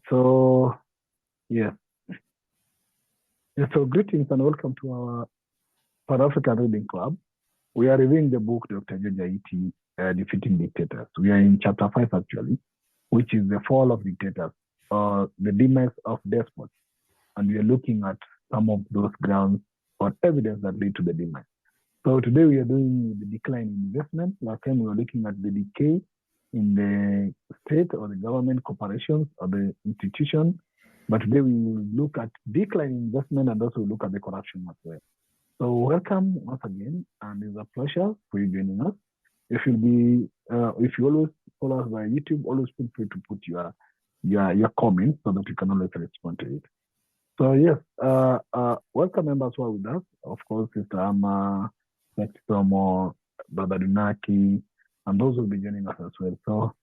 So, yes. So greetings and welcome to our South African Reading Club. We are reviewing the book Dr. George Aiti, Defeating Dictators. We are in chapter 5 actually, which is the fall of dictators, or the demise of despots. And we are looking at some of those grounds or evidence that lead to the demise. So today we are doing the decline in investment. Last time we were looking at the decay in the state or the government corporations or the institution. But today we will look at decline in investment and also look at the corruption as well. So welcome once again, and it's a pleasure for you joining us. If you always follow us via YouTube, always feel free to put your comments so that we can always respond to it. So yes, welcome members who are with us. Of course, Sister Amma, Tomo, Brother Dunaki, and those will be joining us as well. So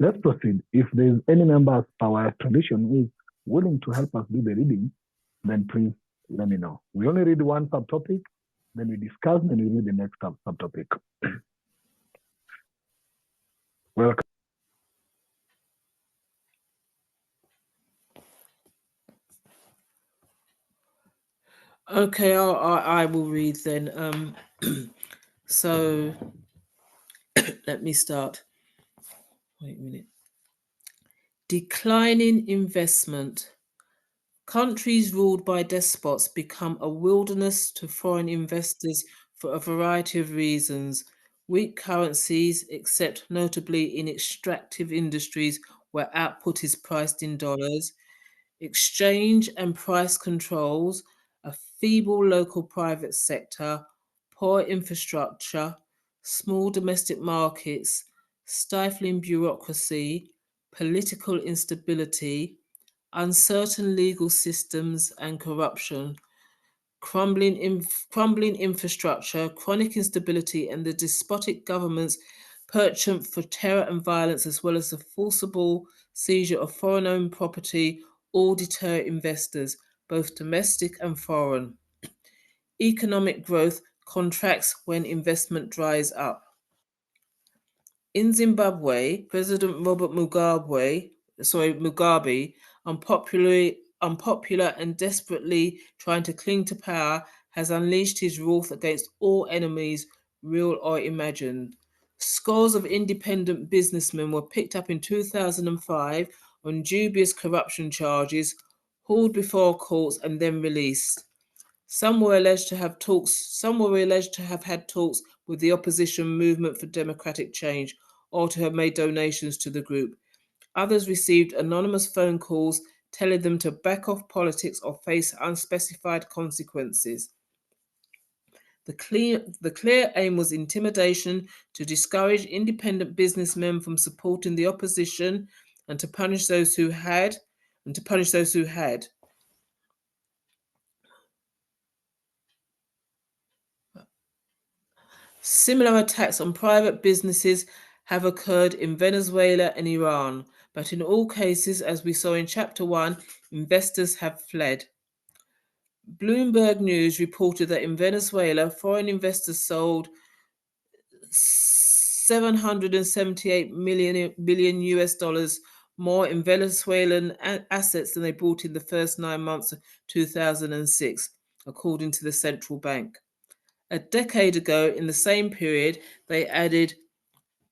let's proceed. If there's any member as our tradition who is willing to help us do the reading, then please let me know. We only read one subtopic, then we discuss, and we read the next subtopic. Welcome. Okay, I will read then. So let me start. Wait a minute. Declining investment. Countries ruled by despots become a wilderness to foreign investors for a variety of reasons. Weak currencies, except notably in extractive industries where output is priced in dollars, exchange and price controls, a feeble local private sector, poor infrastructure, small domestic markets, stifling bureaucracy, political instability, uncertain legal systems and corruption, crumbling infrastructure, chronic instability, and the despotic government's penchant for terror and violence, as well as the forcible seizure of foreign-owned property, all deter investors, both domestic and foreign. Economic growth contracts when investment dries up. In Zimbabwe, President Robert Mugabe, unpopular and desperately trying to cling to power, has unleashed his wrath against all enemies, real or imagined. Scores of independent businessmen were picked up in 2005 on dubious corruption charges, hauled before courts, and then released. Some were alleged to have had talks with the opposition movement for democratic change or to have made donations to the group. Others received anonymous phone calls telling them to back off politics or face unspecified consequences. The clear aim was intimidation to discourage independent businessmen from supporting the opposition and to punish those who had. Similar attacks on private businesses have occurred in Venezuela and Iran, but in all cases, as we saw in Chapter 1, investors have fled. Bloomberg News reported that in Venezuela, foreign investors sold 778 billion US dollars more in Venezuelan assets than they bought in the first 9 months of 2006, according to the central bank. A decade ago, in the same period, they added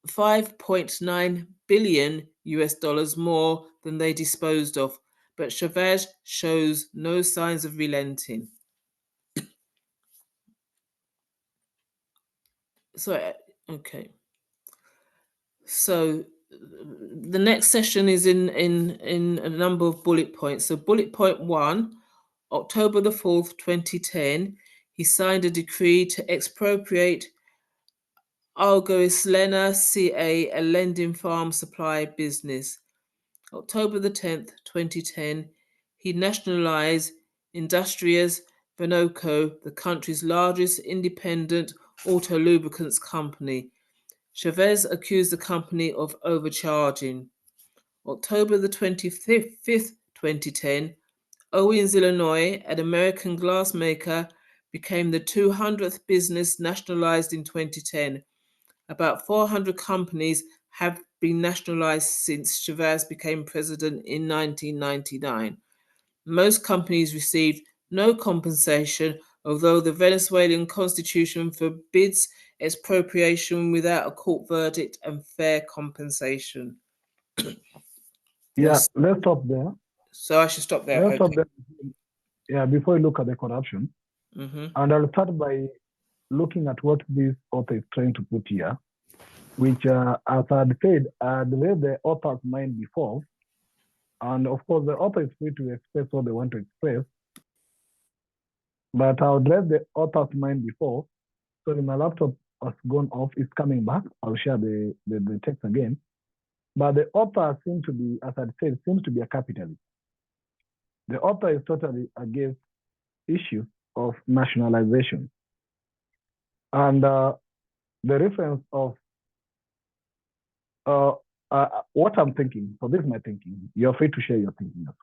5.9 billion US dollars more than they disposed of, but Chavez shows no signs of relenting. So the next session is in a number of bullet points. So bullet point 1, October the 4th, 2010, he signed a decree to expropriate Algoislena CA, a lending farm supply business. October the 10th, 2010, he nationalized Industrias Venoco, the country's largest independent auto lubricants company. Chavez accused the company of overcharging. October the 25th, 2010, Owens, Illinois, an American glassmaker, became the 200th business nationalized in 2010. About 400 companies have been nationalized since Chavez became president in 1999. Most companies received no compensation, although the Venezuelan constitution forbids expropriation without a court verdict and fair compensation. Yeah, let's stop there. So I should stop there. Let's Okay. stop there. Yeah, before you look at the corruption. Mm-hmm. And I'll start by looking at what this author is trying to put here, which, as I had said, I had read the author's mind before. And of course, the author is free to express what they want to express. But I would read the author's mind before. So my laptop has gone off. It's coming back. I'll share the text again. But the author seems to be, as I said, seems to be a capitalist. The author is totally against issues of nationalization. And the reference of what I'm thinking, so this is my thinking. You're free to share your thinking as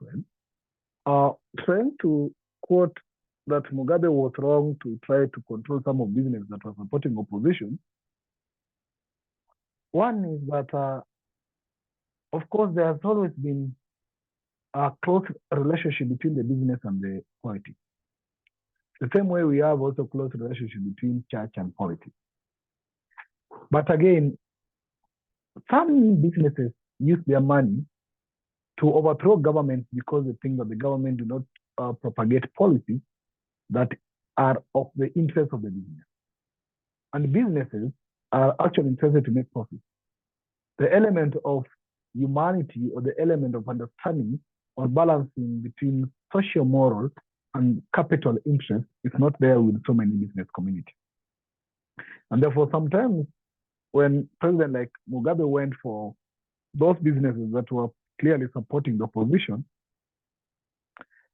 well. Trying to quote that Mugabe was wrong to try to control some of business that were supporting opposition. One is that, of course, there has always been a close relationship between the business and the politics. The same way we have also close relationship between church and politics. But again, some businesses use their money to overthrow governments because they think that the government do not propagate policies that are of the interest of the business. And businesses are actually interested to make profit. The element of humanity or the element of understanding or balancing between social moral and capital interest is not there with so many business communities. And therefore, sometimes when President like Mugabe went for those businesses that were clearly supporting the opposition,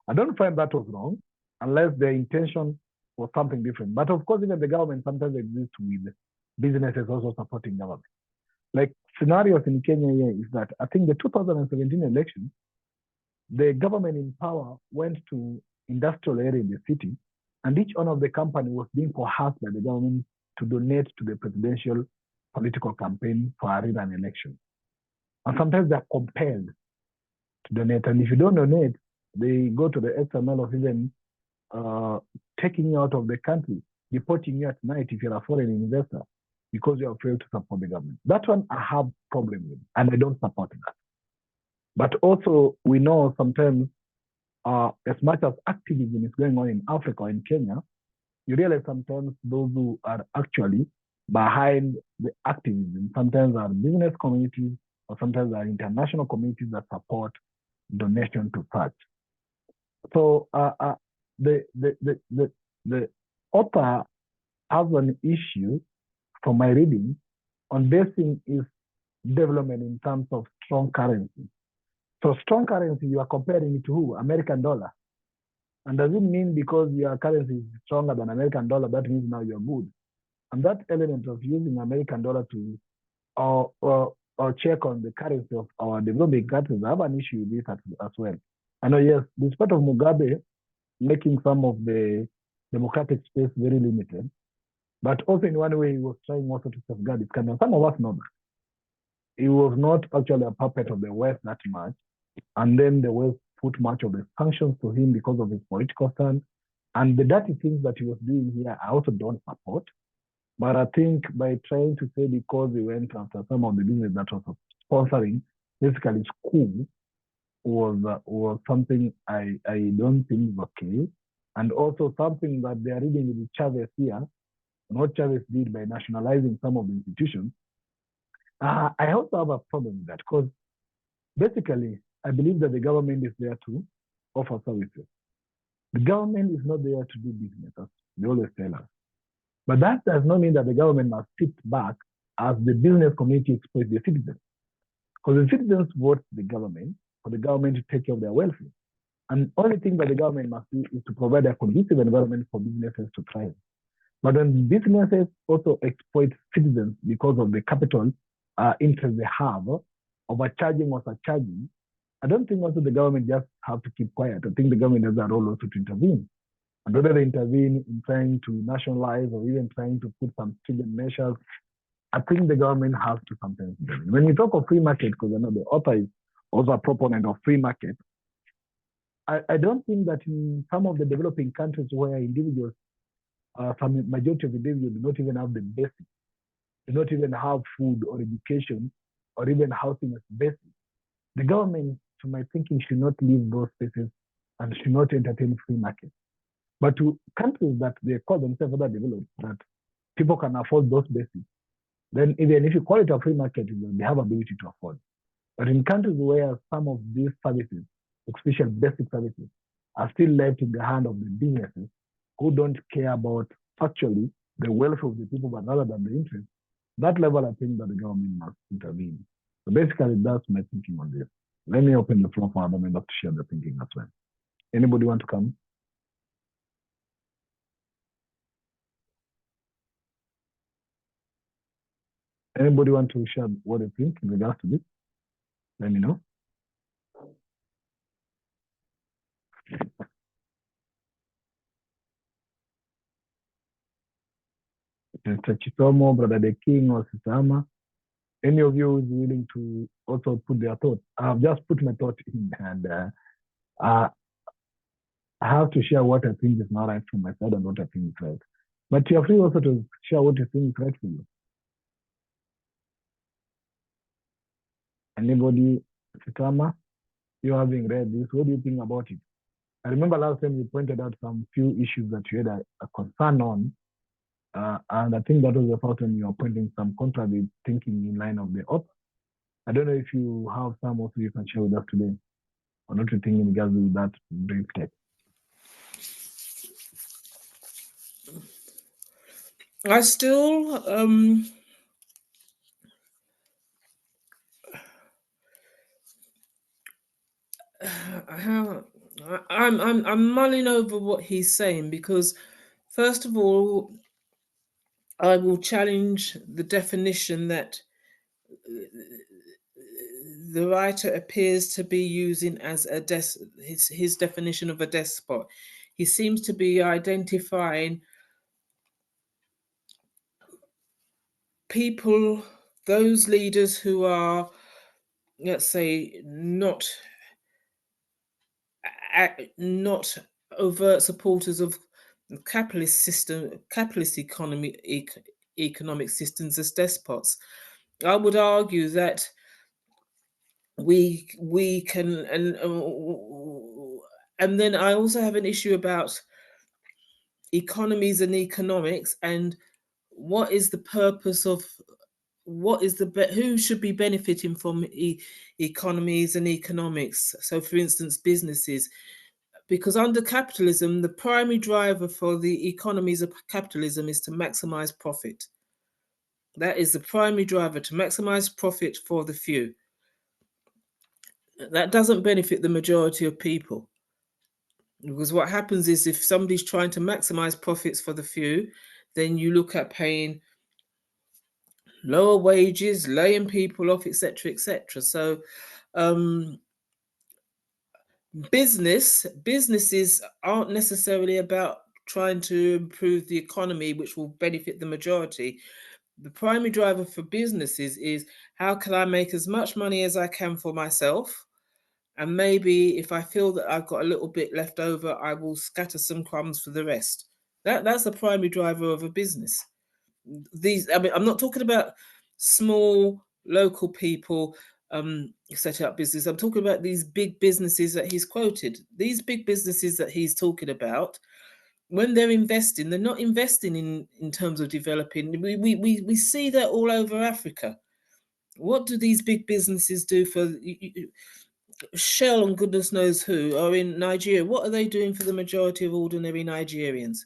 I don't find that was wrong, unless their intention was something different. But of course, even the government sometimes exists with businesses also supporting government. Like scenarios in Kenya here is that I think the 2017 election, the government in power went to industrial area in the city, and each one of the company was being coerced by the government to donate to the presidential political campaign for a rerun election. And sometimes they're compelled to donate. And if you don't donate, they go to the XML of even taking you out of the country, deporting you at night if you're a foreign investor because you have failed to support the government. That one I have problem with, and I don't support that. But also, we know sometimes, as much as activism is going on in Africa or in Kenya, you realize sometimes those who are actually behind the activism sometimes are business communities or sometimes are international communities that support donation to such. So the author has an issue from my reading on basing his development in terms of strong currency. So strong currency, you are comparing it to who? American dollar. And does it mean because your currency is stronger than American dollar, that means now you're good? And that element of using American dollar to or check on the currency of our developing countries, I have an issue with this as well. I know, yes, despite of Mugabe making some of the democratic space very limited, but also in one way he was trying also to safeguard his country. Some of us know that. He was not actually a puppet of the West that much. And then the West put much of the sanctions to him because of his political stand. And the dirty things that he was doing here, I also don't support. But I think by trying to say because he went after some of the business that was sponsoring, basically school, was something I don't think is okay. And also something that they are reading with Chavez here, what Chavez did by nationalizing some of the institutions. I also have a problem with that because basically, I believe that the government is there to offer services. The government is not there to do business, as they always tell us. But that does not mean that the government must sit back as the business community exploits the citizens. Because the citizens vote the government for the government to take care of their welfare. And the only thing that the government must do is to provide a conducive environment for businesses to thrive. But when businesses also exploit citizens because of the capital interest they have, overcharging or surcharging, I don't think also the government just have to keep quiet. I think the government has a role also to intervene. And whether they intervene in trying to nationalize or even trying to put some stringent measures I think the government has to sometimes intervene. When we talk of free market, because I know the author is also a proponent of free market, I don't think that in some of the developing countries where individuals, some majority of individuals do not even have the basics, do not even have food or education or even housing as basic. The government, to my thinking, should not leave those spaces and should not entertain free market. But to countries that they call themselves other developed, that people can afford those basics, then even if you call it a free market, they have ability to afford. But in countries where some of these services, especially basic services, are still left in the hand of the businesses who don't care about actually the welfare of the people, but rather than the interest, that level, I think that the government must intervene. So basically, that's my thinking on this. Let me open the floor for other members to share their thinking as well. Anybody want to come? Anybody want to share what they think in regards to this? Let me know. Mr. Chisomo, Brother The King, or Sisama, any of you is willing to also put their thoughts? I have just put my thought in, and I have to share what I think is not right from my side and what I think is right. But you're free also to share what you think is right for you. Anybody, Sitama, you having read this, what do you think about it? I remember last time you pointed out some few issues that you had a concern on, and I think that was the first time you were pointing some contrary thinking in line of the author. I don't know if you have some also you can share with us today, or not you think in regards with that brief text. I still I'm mulling over what he's saying, because first of all, I will challenge the definition that the writer appears to be using as his definition of a despot. He seems to be identifying people, those leaders who are, let's say, not overt supporters of capitalist economic systems as despots. I would argue that we can, and then I also have an issue about economies and economics, and what is the purpose of, who should be benefiting from economies and economics. So for instance, businesses, because under capitalism, the primary driver for the economies of capitalism is to maximize profit. That is the primary driver, to maximize profit for the few. That doesn't benefit the majority of people. Because what happens is, if somebody's trying to maximize profits for the few, then you look at paying lower wages, laying people off, etc., etc. So businesses aren't necessarily about trying to improve the economy, which will benefit the majority. The primary driver for businesses is, how can I make as much money as I can for myself? And maybe if I feel that I've got a little bit left over, I will scatter some crumbs for the rest. That's the primary driver of a business. I'm not talking about small local people setting up business. I'm talking about these big businesses that he's quoted. These big businesses that he's talking about, when they're investing, they're not investing in terms of developing. We see that all over Africa. What do these big businesses do for Shell and goodness knows who are in Nigeria? What are they doing for the majority of ordinary Nigerians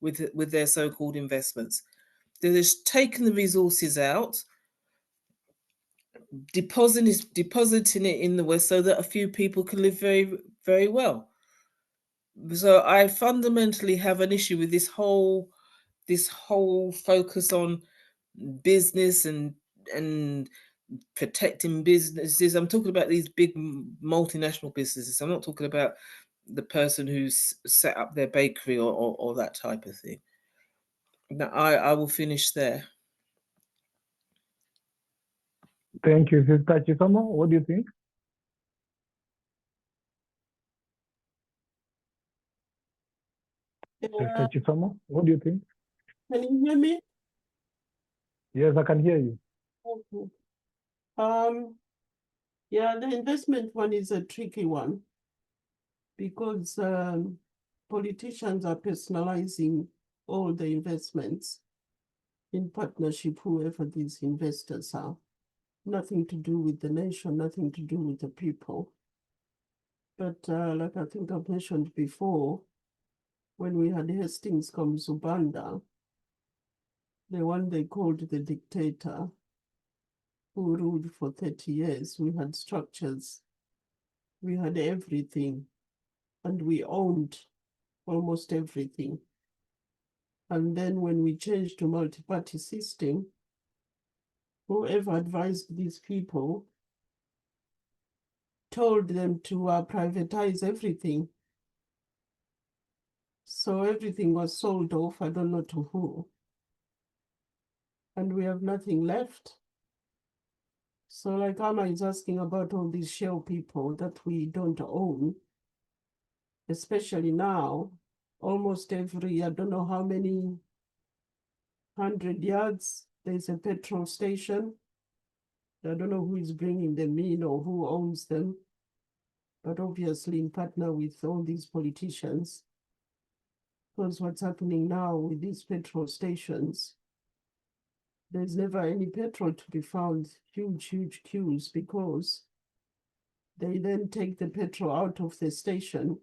with their so-called investments? They're just taking the resources out, depositing it in the West so that a few people can live very, very well. So I fundamentally have an issue with this whole focus on business and protecting businesses. I'm talking about these big multinational businesses. I'm not talking about the person who's set up their bakery or that type of thing. Now I will finish there. Thank you, Sister Chisomo. What do you think? Sister Chisomo, what do you think? Can you hear me? Yes, I can hear you. Okay. Yeah, the investment one is a tricky one because politicians are personalizing all the investments in partnership, whoever these investors are. Nothing to do with the nation, nothing to do with the people. But like I think I've mentioned before, when we had Hastings come Zubanda, the one they called the dictator, who ruled for 30 years, we had structures, we had everything, and we owned almost everything. And then when we changed to multi-party system, whoever advised these people told them to privatize everything. So everything was sold off, I don't know to who. And we have nothing left. So like Anna is asking about all these shell people that we don't own, especially now, almost every, I don't know how many 100 yards, there's a petrol station. I don't know who is bringing them in or who owns them, but obviously in partner with all these politicians. Because what's happening now with these petrol stations, there's never any petrol to be found, huge queues, because they then take the petrol out of the station,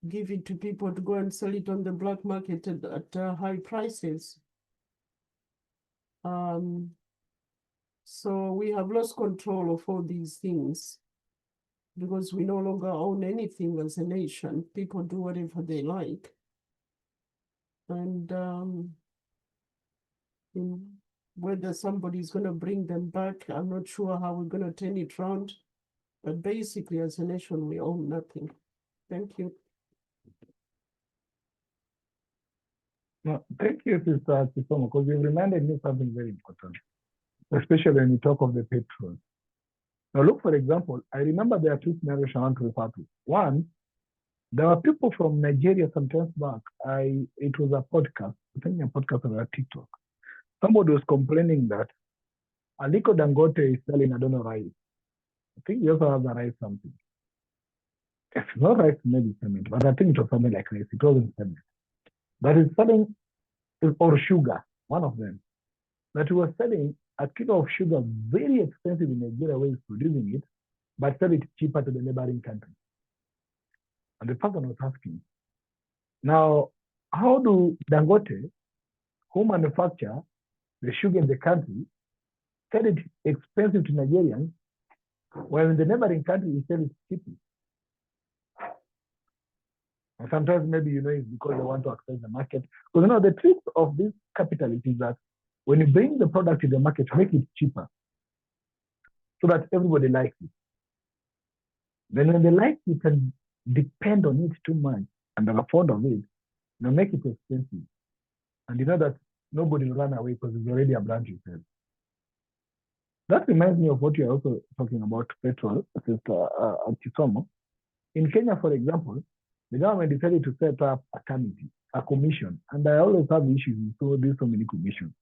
give it to people to go and sell it on the black market at high prices. So we have lost control of all these things because we no longer own anything as a nation. People do whatever they like. And whether somebody's going to bring them back, I'm not sure how we're going to turn it around. But basically, as a nation, we own nothing. Thank you. No, thank you, Sister Chisomo, because you reminded me something very important, especially when you talk of the petrol. Now, look, for example, I remember there are two scenarios I want to refer to. One, there were people from Nigeria some time back. It was a podcast, I think a podcast on a TikTok. Somebody was complaining that Aliko Dangote is selling, I don't know, rice. I think he also has a rice something. It's not rice, maybe cement, but I think it was something like rice. It wasn't cement. But he's selling, or sugar, one of them. That he was selling a kilo of sugar very expensive in Nigeria where he's producing it, but sell it cheaper to the neighboring country. And the person was asking, now, how do Dangote, who manufacture the sugar in the country, sell it expensive to Nigerians, while in the neighboring country, he sells it cheaply? And sometimes maybe, it's because they want to access the market. Because, the trick of this capitalist is that when you bring the product to the market, make it cheaper so that everybody likes it. Then when they like it and depend on it too much and are fond of it, make it expensive. And you know that nobody will run away because it's already a brand you sell. That reminds me of what you're also talking about, petrol, Sister Chisomo. In Kenya, for example, the government decided to set up a commission, and I always have issues with so many commissions.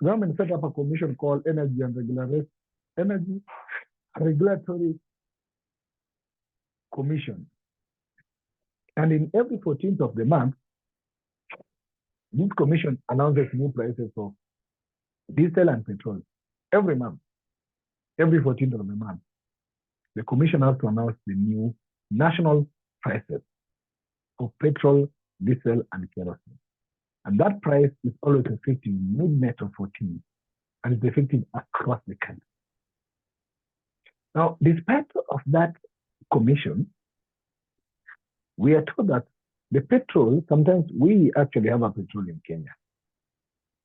The government set up a commission called Energy Regulatory Commission. And in every 14th of the month, this commission announces new prices of diesel and petrol every month, every 14th of the month. The commission has to announce the new national prices of petrol, diesel, and kerosene. And that price is always effective midnight of 14, and it's effective across the country. Now, despite of that commission, we are told that the petrol, sometimes we actually have a petrol in Kenya.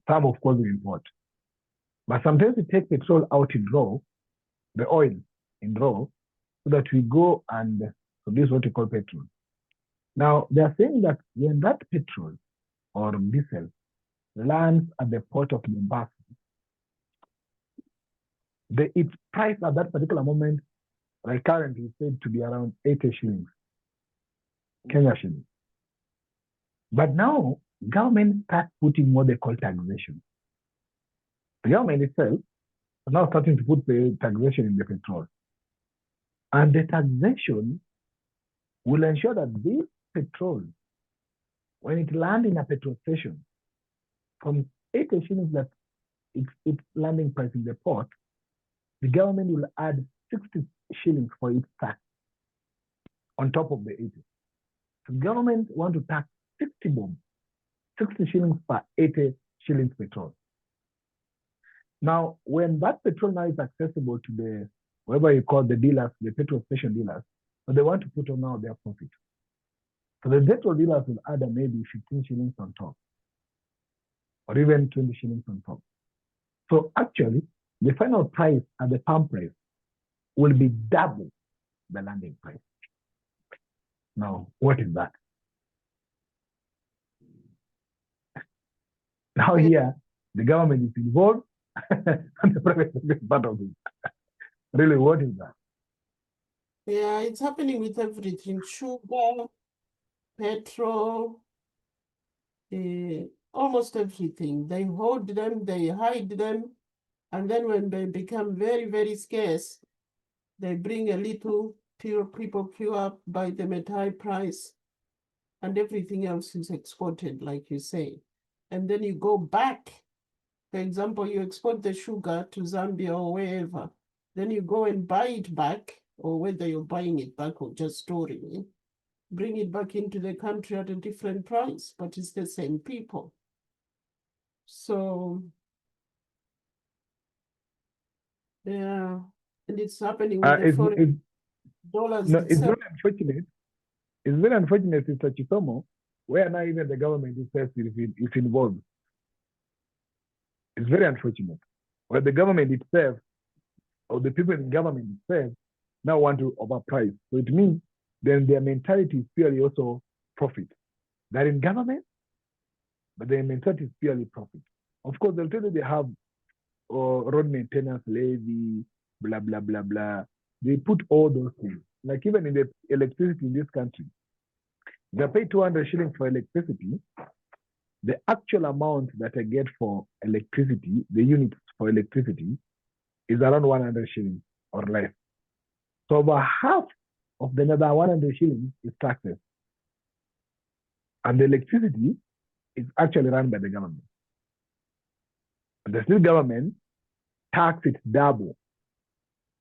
Some, of course, we import. But sometimes we take petrol out in raw, the oil in raw, so that we go and produce what we call petrol. Now, they are saying that when that petrol or diesel lands at the port of Mombasa, its price at that particular moment, like currently, is said to be around 80 shillings, Kenya shillings. But now, government starts putting what they call taxation. The government itself is now starting to put the taxation in the petrol. And the taxation will ensure that this petrol, when it lands in a petrol station, from 80 shillings that its landing price in the port, the government will add 60 shillings for its tax on top of the 80. So the government want to tax 60 shillings per 80 shillings petrol. Now, when that petrol now is accessible to the, whatever you call the dealers, the petrol station dealers, so they want to put on now their profit. So the petrol dealers will add maybe 15 shillings on top, or even 20 shillings on top. So actually, the final price and the pump price will be double the landing price. Now, what is that? Now here, the government is involved and the private sector is part of it. Really, what is that? Yeah, it's happening with everything. Sugar, petrol, almost everything. They hold them, they hide them, and then when they become very, very scarce, they bring a little, people queue up, buy them at high price, and everything else is exported, like you say. And then you go back. For example, you export the sugar to Zambia or wherever. Then you go and buy it back, or whether you're buying it back or just storing it, bring it back into the country at a different price, but it's the same people. So, yeah, and it's happening with the foreign dollars. No, it's very unfortunate. It's very unfortunate, Mr. Chisomo, where now even the government itself is involved. It's very unfortunate. Where the government itself, or the people in government itself, now want to overprice. So it means then their mentality is purely also profit. They're in government, but their mentality is purely profit. Of course, they'll tell you they have road maintenance levy, blah, blah, blah, blah. They put all those things. Like even in the electricity in this country, they pay 200 shillings for electricity. The actual amount that I get for electricity, the units for electricity, is around 100 shillings or less. So about half of the another 100 shillings is taxes. And the electricity is actually run by the government. And the state government tax it double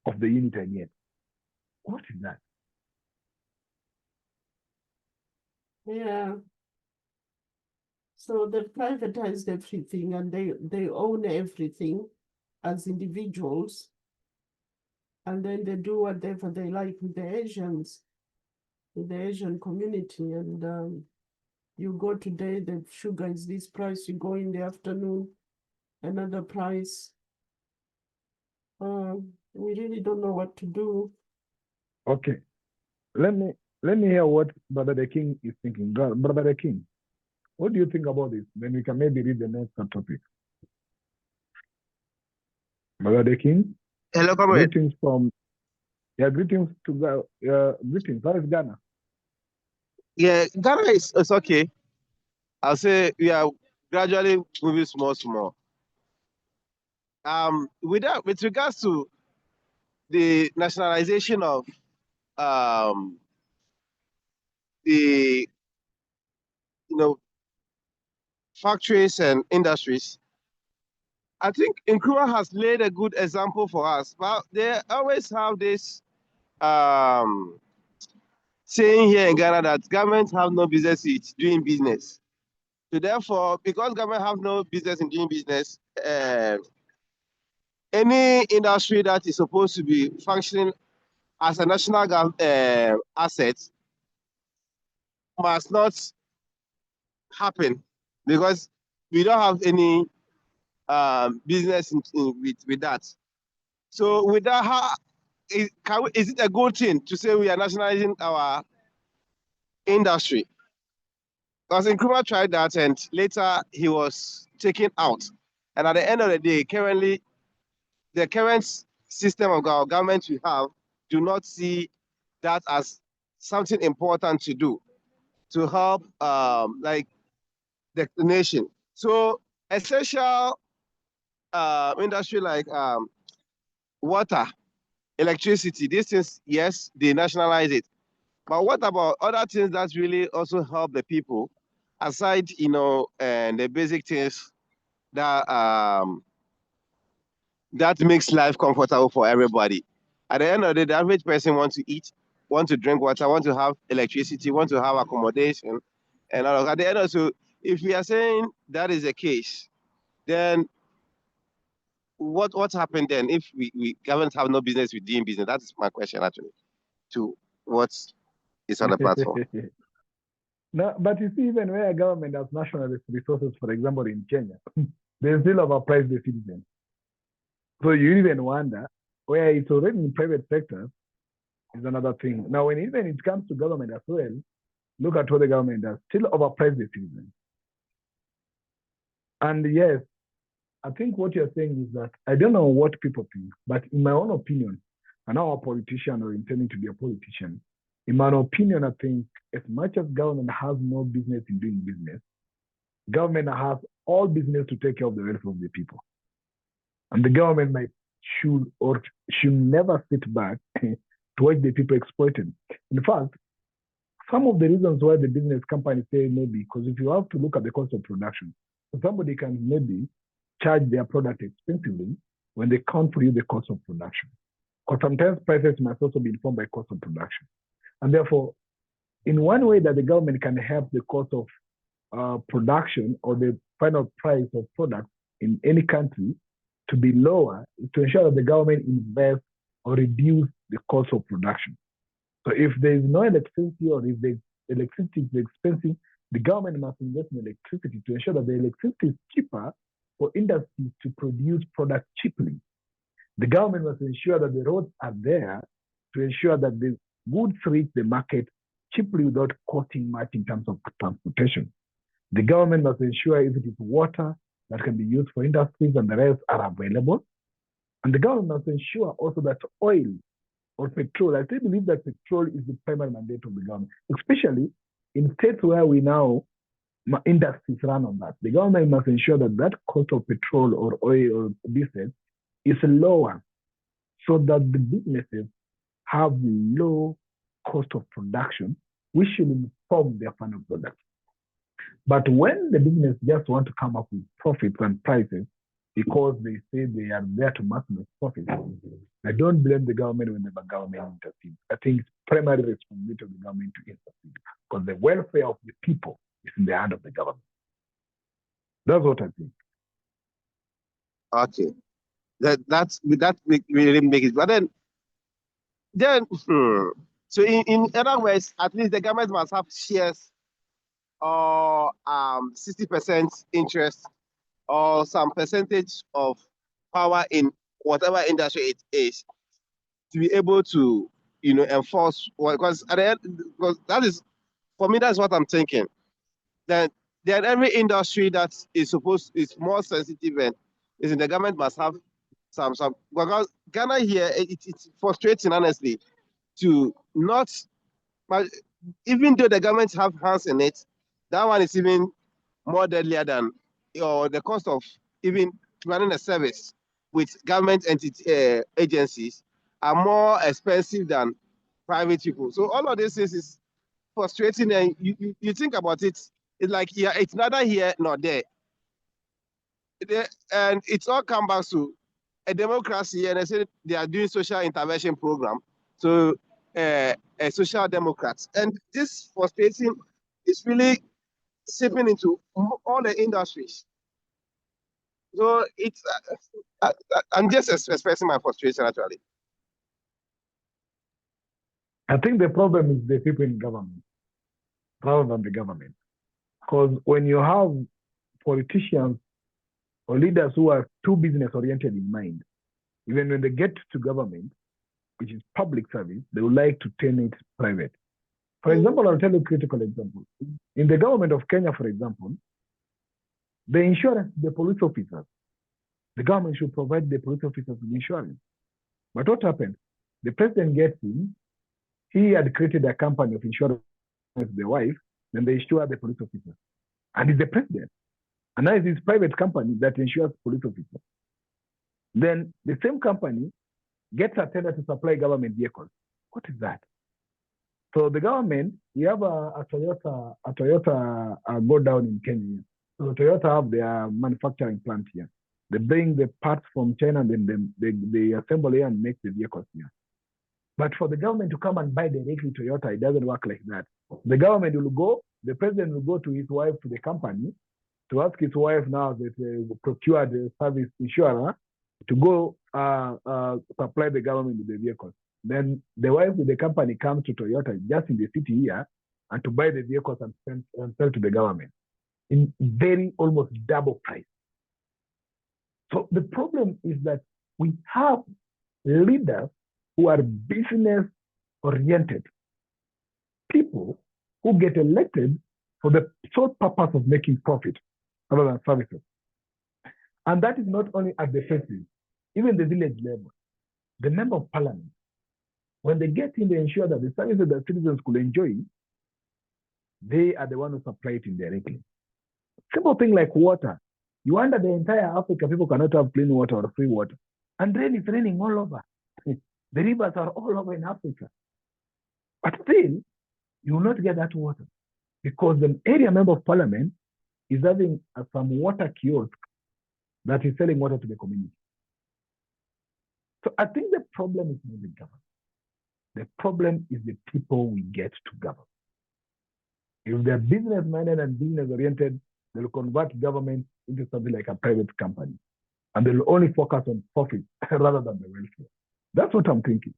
of the unit I get. What is that? Yeah. So they've privatized everything and they own everything as individuals. And then they do whatever they like with the Asians, with the Asian community. And you go today, the sugar is this price. You go in the afternoon, another price. We really don't know what to do. Okay. Let me hear what Brother the King is thinking. Brother the King, what do you think about this? Then we can maybe read the next topic. Brother the King? Hello, comrade. Greetings from, greetings to greetings. How is Ghana? Yeah, Ghana is okay. I'll say we are gradually moving small. With regards to the nationalization of the factories and industries, I think Nkrumah has laid a good example for us. But they always have this saying here in Ghana that governments have no business in doing business. So therefore, because government have no business in doing business, any industry that is supposed to be functioning as a national asset must not happen because we don't have any business with that. So with that, is it a good thing to say we are nationalizing our industry? Because Nkrumah tried that and later he was taken out. And at the end of the day, currently, the current system of our government we have do not see that as something important to do to help like the nation. So essential industry like water, electricity, these things, yes, they nationalize it. But what about other things that really also help the people, aside, and the basic things that that makes life comfortable for everybody? At the end of the day, the average person wants to eat, want to drink water, want to have electricity, want to have accommodation, and all of that. At the end of so, if we are saying that is the case, then what happened then if we governments have no business with doing business? That is my question actually to what is on the platform. No, but you see, even where a government has national resources, for example, in Kenya, they still overprice the citizens. So you even wonder where it's already in private sector is another thing. Now, when even it comes to government as well, look at what the government does, still overprice the citizens. And yes, I think what you're saying is that I don't know what people think, but in my own opinion, I'm not a politician or intending to be a politician. In my opinion, I think as much as government has no business in doing business, government has all business to take care of the welfare of the people. And the government should never sit back to watch the people exploited. In fact, some of the reasons why the business companies say maybe, because if you have to look at the cost of production, somebody can maybe charge their product expensively when they count for you the cost of production. Because sometimes prices must also be informed by cost of production. And therefore, in one way that the government can help the cost of production or the final price of products in any country to be lower is to ensure that the government invests or reduce the cost of production. So if there is no electricity or if the electricity is expensive, the government must invest in electricity to ensure that the electricity is cheaper for industries to produce products cheaply. The government must ensure that the roads are there to ensure that the goods reach the market cheaply without costing much in terms of transportation. The government must ensure if it is water that can be used for industries and the rest are available. And the government must ensure also that oil or petrol, I still believe that petrol is the primary mandate of the government, especially in states where we now industries run on that. The government must ensure that that cost of petrol or oil or diesel is lower so that the businesses have low cost of production, which should inform their final product. But when the business just want to come up with profits and prices because they say they are there to maximize profits, I don't blame the government whenever government intercedes. I think it's primary responsibility of the government to intercede because the welfare of the people is in the hand of the government. That's what I think. Okay, that really make it. But then so in other words, at least the government must have shares or 60% interest or some percentage of power in whatever industry it is to be able to enforce because at the end, because that is for me that's what I'm thinking. Then every industry that is more sensitive and is in the government must have some because Ghana here it's frustrating honestly to not, but even though the government have hands in it, that one is even more deadlier than the cost of even running a service with government entity agencies are more expensive than private people. So all of this is frustrating, and you think about it, it's like it's neither here nor there. And it's all come back to a democracy, and I said they are doing social intervention program. So a social democrats, and this frustrating is really seeping into all the industries. So it's I'm just expressing my frustration actually. I think the problem is the people in government rather than the government. Because when you have politicians or leaders who are too business oriented in mind, even when they get to government, which is public service, they would like to turn it private. For example, I'll tell you a critical example. In the government of Kenya, for example, the insurance, the police officers, the government should provide the police officers with insurance. But what happened? The president gets in. He had created a company of insurance with the wife. Then they insure the police officer. And he's the president. And now it's his private company that insures police officers. Then the same company gets a tender to supply government vehicles. What is that? So the government, we have a Toyota go down in Kenya. So Toyota have their manufacturing plant here. They bring the parts from China and then they assemble here and make the vehicles here. But for the government to come and buy directly Toyota, it doesn't work like that. The government will go, the president will go to his wife, to the company, to ask his wife now that they procure the service insurer to go supply the government with the vehicles. Then the wife with the company comes to Toyota just in the city here and to buy the vehicles and sell to the government in very almost double price. So the problem is that we have leaders who are business oriented, people who get elected for the sole purpose of making profit rather than services. And that is not only at the factory, even the village level. The member of parliament, when they get in, they ensure that the services that citizens could enjoy, they are the ones who supply it indirectly. Simple thing like water. You wonder the entire Africa, people cannot have clean water or free water. And rain is raining all over. The rivers are all over in Africa. But still, you will not get that water because the area member of parliament is having some water kiosk that is selling water to the community. So I think the problem is not the government. The problem is the people we get to govern. If they're business-minded and business-oriented, they'll convert government into something like a private company. And they'll only focus on profit rather than the welfare. That's what I'm thinking.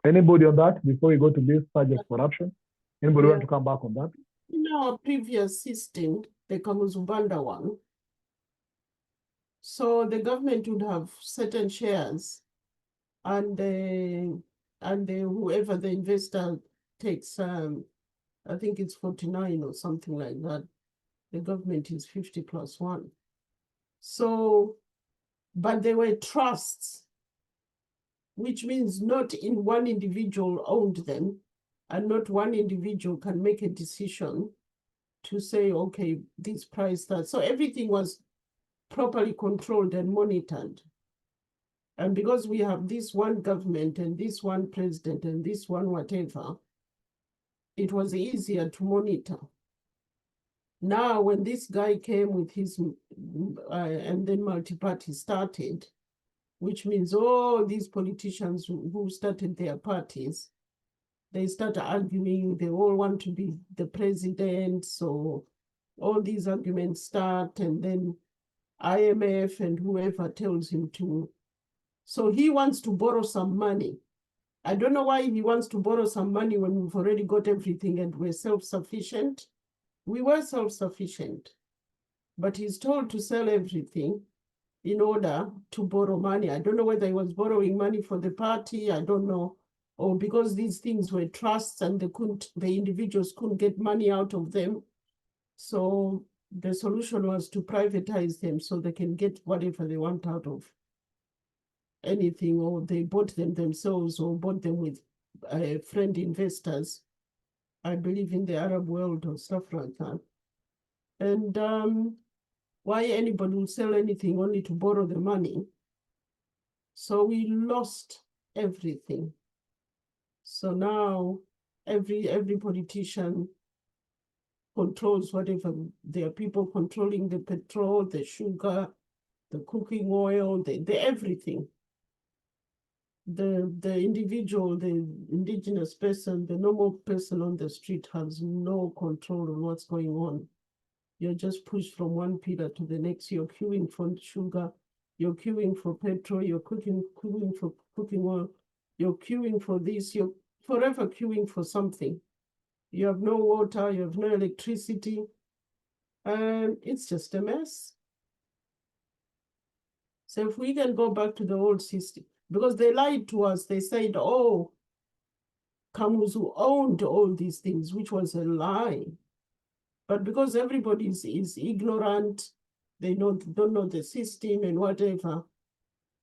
Anybody on that before we go to this subject corruption? Anybody want to come back on that? In our previous system, the Kamuzubanda one, so the government would have certain shares and whoever the investor takes, I think it's 49 or something like that. The government is 50+1. So, but they were trusts, which means not in one individual owned them, and not one individual can make a decision to say, okay, this price, that. So everything was properly controlled and monitored. And because we have this one government and this one president and this one whatever, it was easier to monitor. Now, when this guy came with his, and then multi-party started, which means all these politicians who started their parties, they start arguing, they all want to be the president, so all these arguments start, and then IMF and whoever tells him to. So he wants to borrow some money. I don't know why he wants to borrow some money when we've already got everything and we're self-sufficient. We were self-sufficient, but he's told to sell everything in order to borrow money. I don't know whether he was borrowing money for the party, I don't know, or because these things were trusts and the individuals couldn't get money out of them. So the solution was to privatize them so they can get whatever they want out of anything, or they bought them themselves or bought them with friend investors, I believe in the Arab world or stuff like that. And why anybody will sell anything only to borrow the money? So we lost everything. So now every politician controls whatever. There are people controlling the petrol, the sugar, the cooking oil, the everything. The individual, the indigenous person, the normal person on the street has no control on what's going on. You're just pushed from one pillar to the next. You're queuing for sugar, you're queuing for petrol, you're queuing for cooking oil, you're queuing for this, you're forever queuing for something. You have no water, you have no electricity, and it's just a mess. So if we can go back to the old system, because they lied to us, they said, oh, Kamuzu owned all these things, which was a lie. But because everybody is ignorant, they don't know the system and whatever.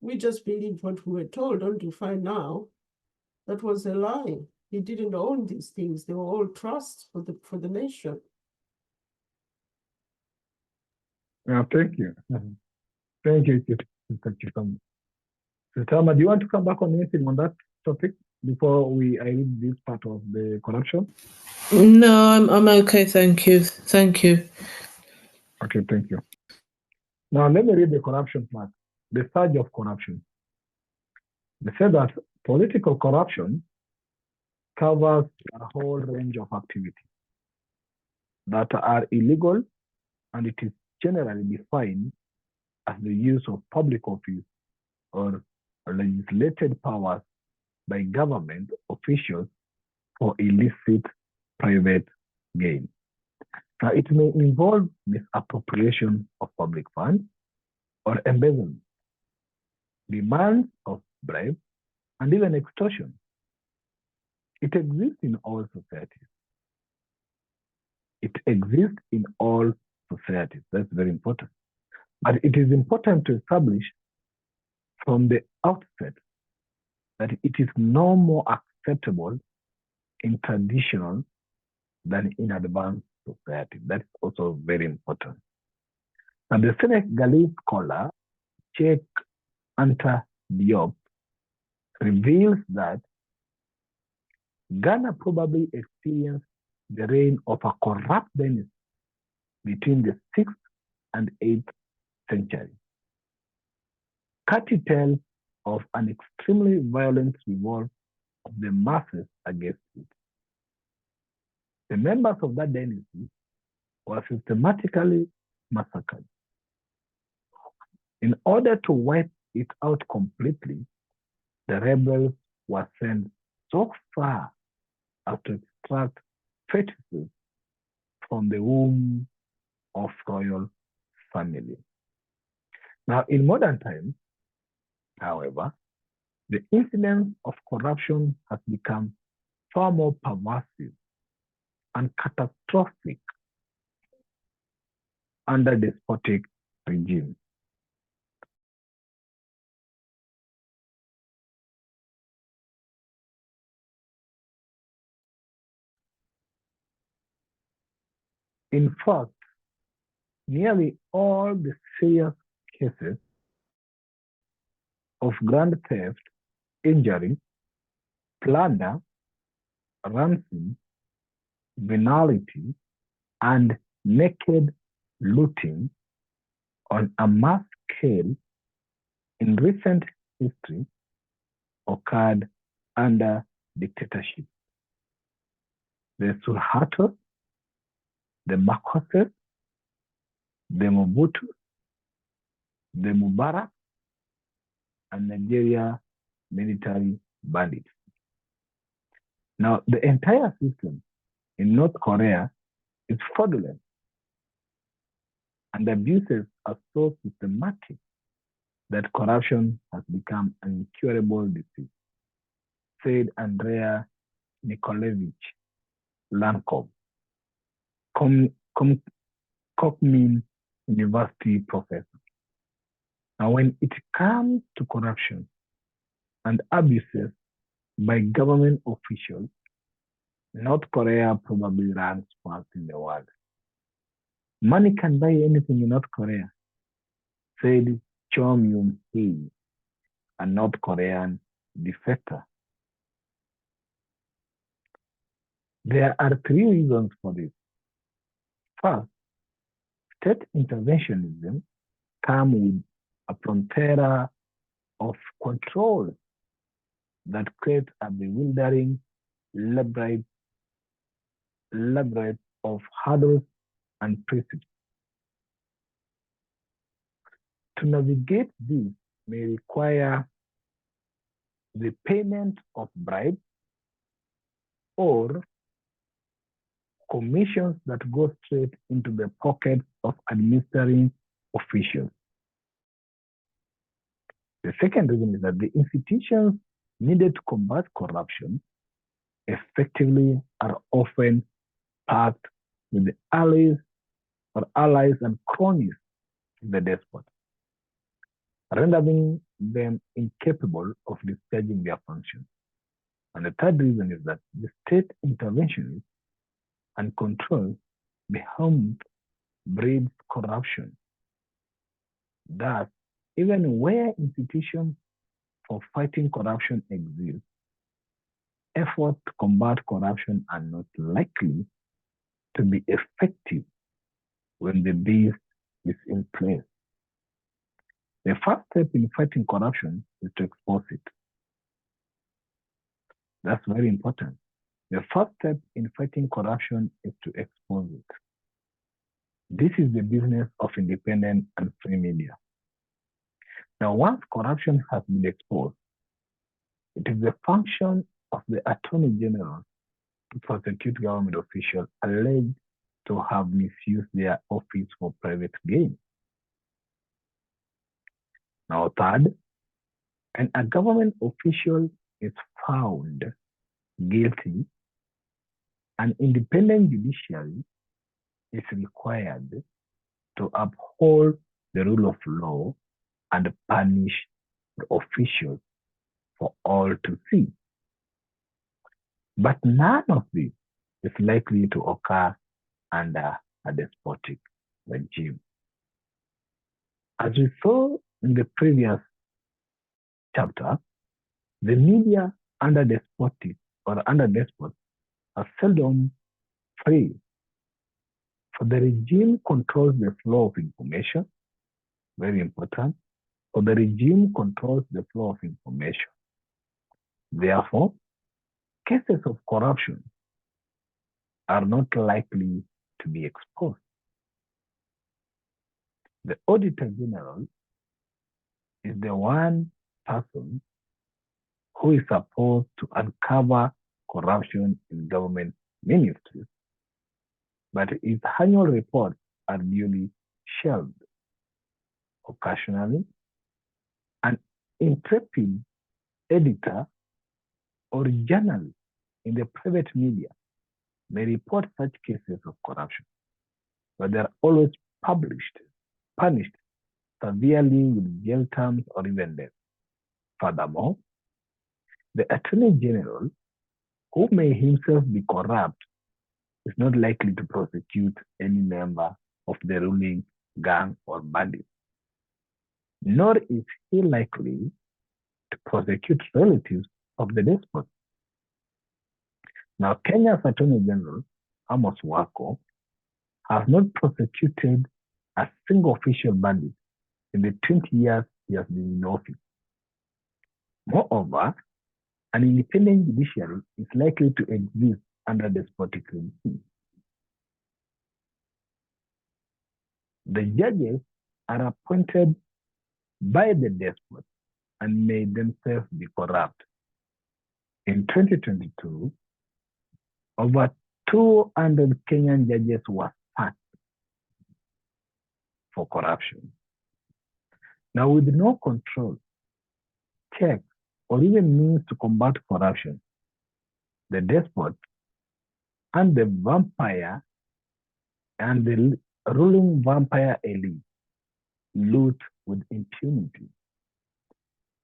We just believed what we were told, only to find now that was a lie. He didn't own these things. They were all trusts for the nation. Thank you. Thank you, Mr. Chikam. Tama, do you want to come back on anything on that topic before I read this part of the corruption? No, I'm okay. Thank you. Thank you. Okay, thank you. Now let me read the corruption part. The surge of corruption. They say that political corruption covers a whole range of activities that are illegal, and it is generally defined as the use of public office or legislated powers by government officials for illicit private gain. Now, it may involve misappropriation of public funds or embezzlement, demands of bribes, and even extortion. It exists in all societies. It exists in all societies. That's very important. But it is important to establish from the outset that it is no more acceptable in traditional than in advanced society. That's also very important. And the Senegalese scholar, Cheikh Anta Diop, reveals that Ghana probably experienced the reign of a corrupt dynasty between the 6th and 8th century. Catchy tales of an extremely violent revolt of the masses against it. The members of that dynasty were systematically massacred. In order to wipe it out completely, the rebels were sent so far as to extract fetuses from the womb of royal family. Now, in modern times, however, the incidence of corruption has become far more pervasive and catastrophic under despotic regimes. In fact, nearly all the serious cases of grand theft, injury, plunder, ransom, venality, and naked looting on a mass scale in recent history occurred under dictatorship. The Suharto, the Marcoses, the Mobutu, the Mubarak, and Nigeria military bandits. Now, the entire system in North Korea is fraudulent, and abuses are so systematic that corruption has become an incurable disease, said Andrea Nikolaevich Lankov, Kochmin University professor. Now, when it comes to corruption and abuses by government officials, North Korea probably ranks first in the world. Money can buy anything in North Korea, said Cho Myung-hee, a North Korean defector. There are 3 reasons for this. First, state interventionism comes with a frontier of control that creates a bewildering labyrinth of hurdles and precepts. To navigate this may require the payment of bribes or commissions that go straight into the pockets of administering officials. The second reason is that the institutions needed to combat corruption effectively are often packed with the allies and cronies the despot, rendering them incapable of discharging their functions. And the third reason is that the state intervention and control behind breeds corruption. Thus, even where institutions for fighting corruption exist, efforts to combat corruption are not likely to be effective when the beast is in place. The first step in fighting corruption is to expose it. That's very important. The first step in fighting corruption is to expose it. This is the business of independent and free media. Now, once corruption has been exposed, it is the function of the Attorney General to prosecute government officials alleged to have misused their office for private gain. Now, third, when a government official is found guilty, an independent judiciary is required to uphold the rule of law and punish the officials for all to see. But none of this is likely to occur under a despotic regime. As we saw in the previous chapter, the media under despotic or under despots are seldom free, for the regime controls the flow of information, very important, for the regime controls the flow of information. Therefore, cases of corruption are not likely to be exposed. The Auditor General is the one person who is supposed to uncover corruption in government ministries, but his annual reports are duly shelved. Occasionally, an intrepid editor or journalist in the private media may report such cases of corruption, but they are always punished severely with jail terms or even death. Furthermore, the Attorney General, who may himself be corrupt, is not likely to prosecute any member of the ruling gang or bandit, nor is he likely to prosecute relatives of the despot. Now, Kenya's Attorney General, Amos Wako, has not prosecuted a single official bandit in the 20 years he has been in office. Moreover, an independent judiciary is likely to exist under despotic regime. The judges are appointed by the despot and may themselves be corrupt. In 2022, over 200 Kenyan judges were sacked for corruption. Now, with no control, checks, or even means to combat corruption, the despot and the vampire and the ruling vampire elite loot with impunity.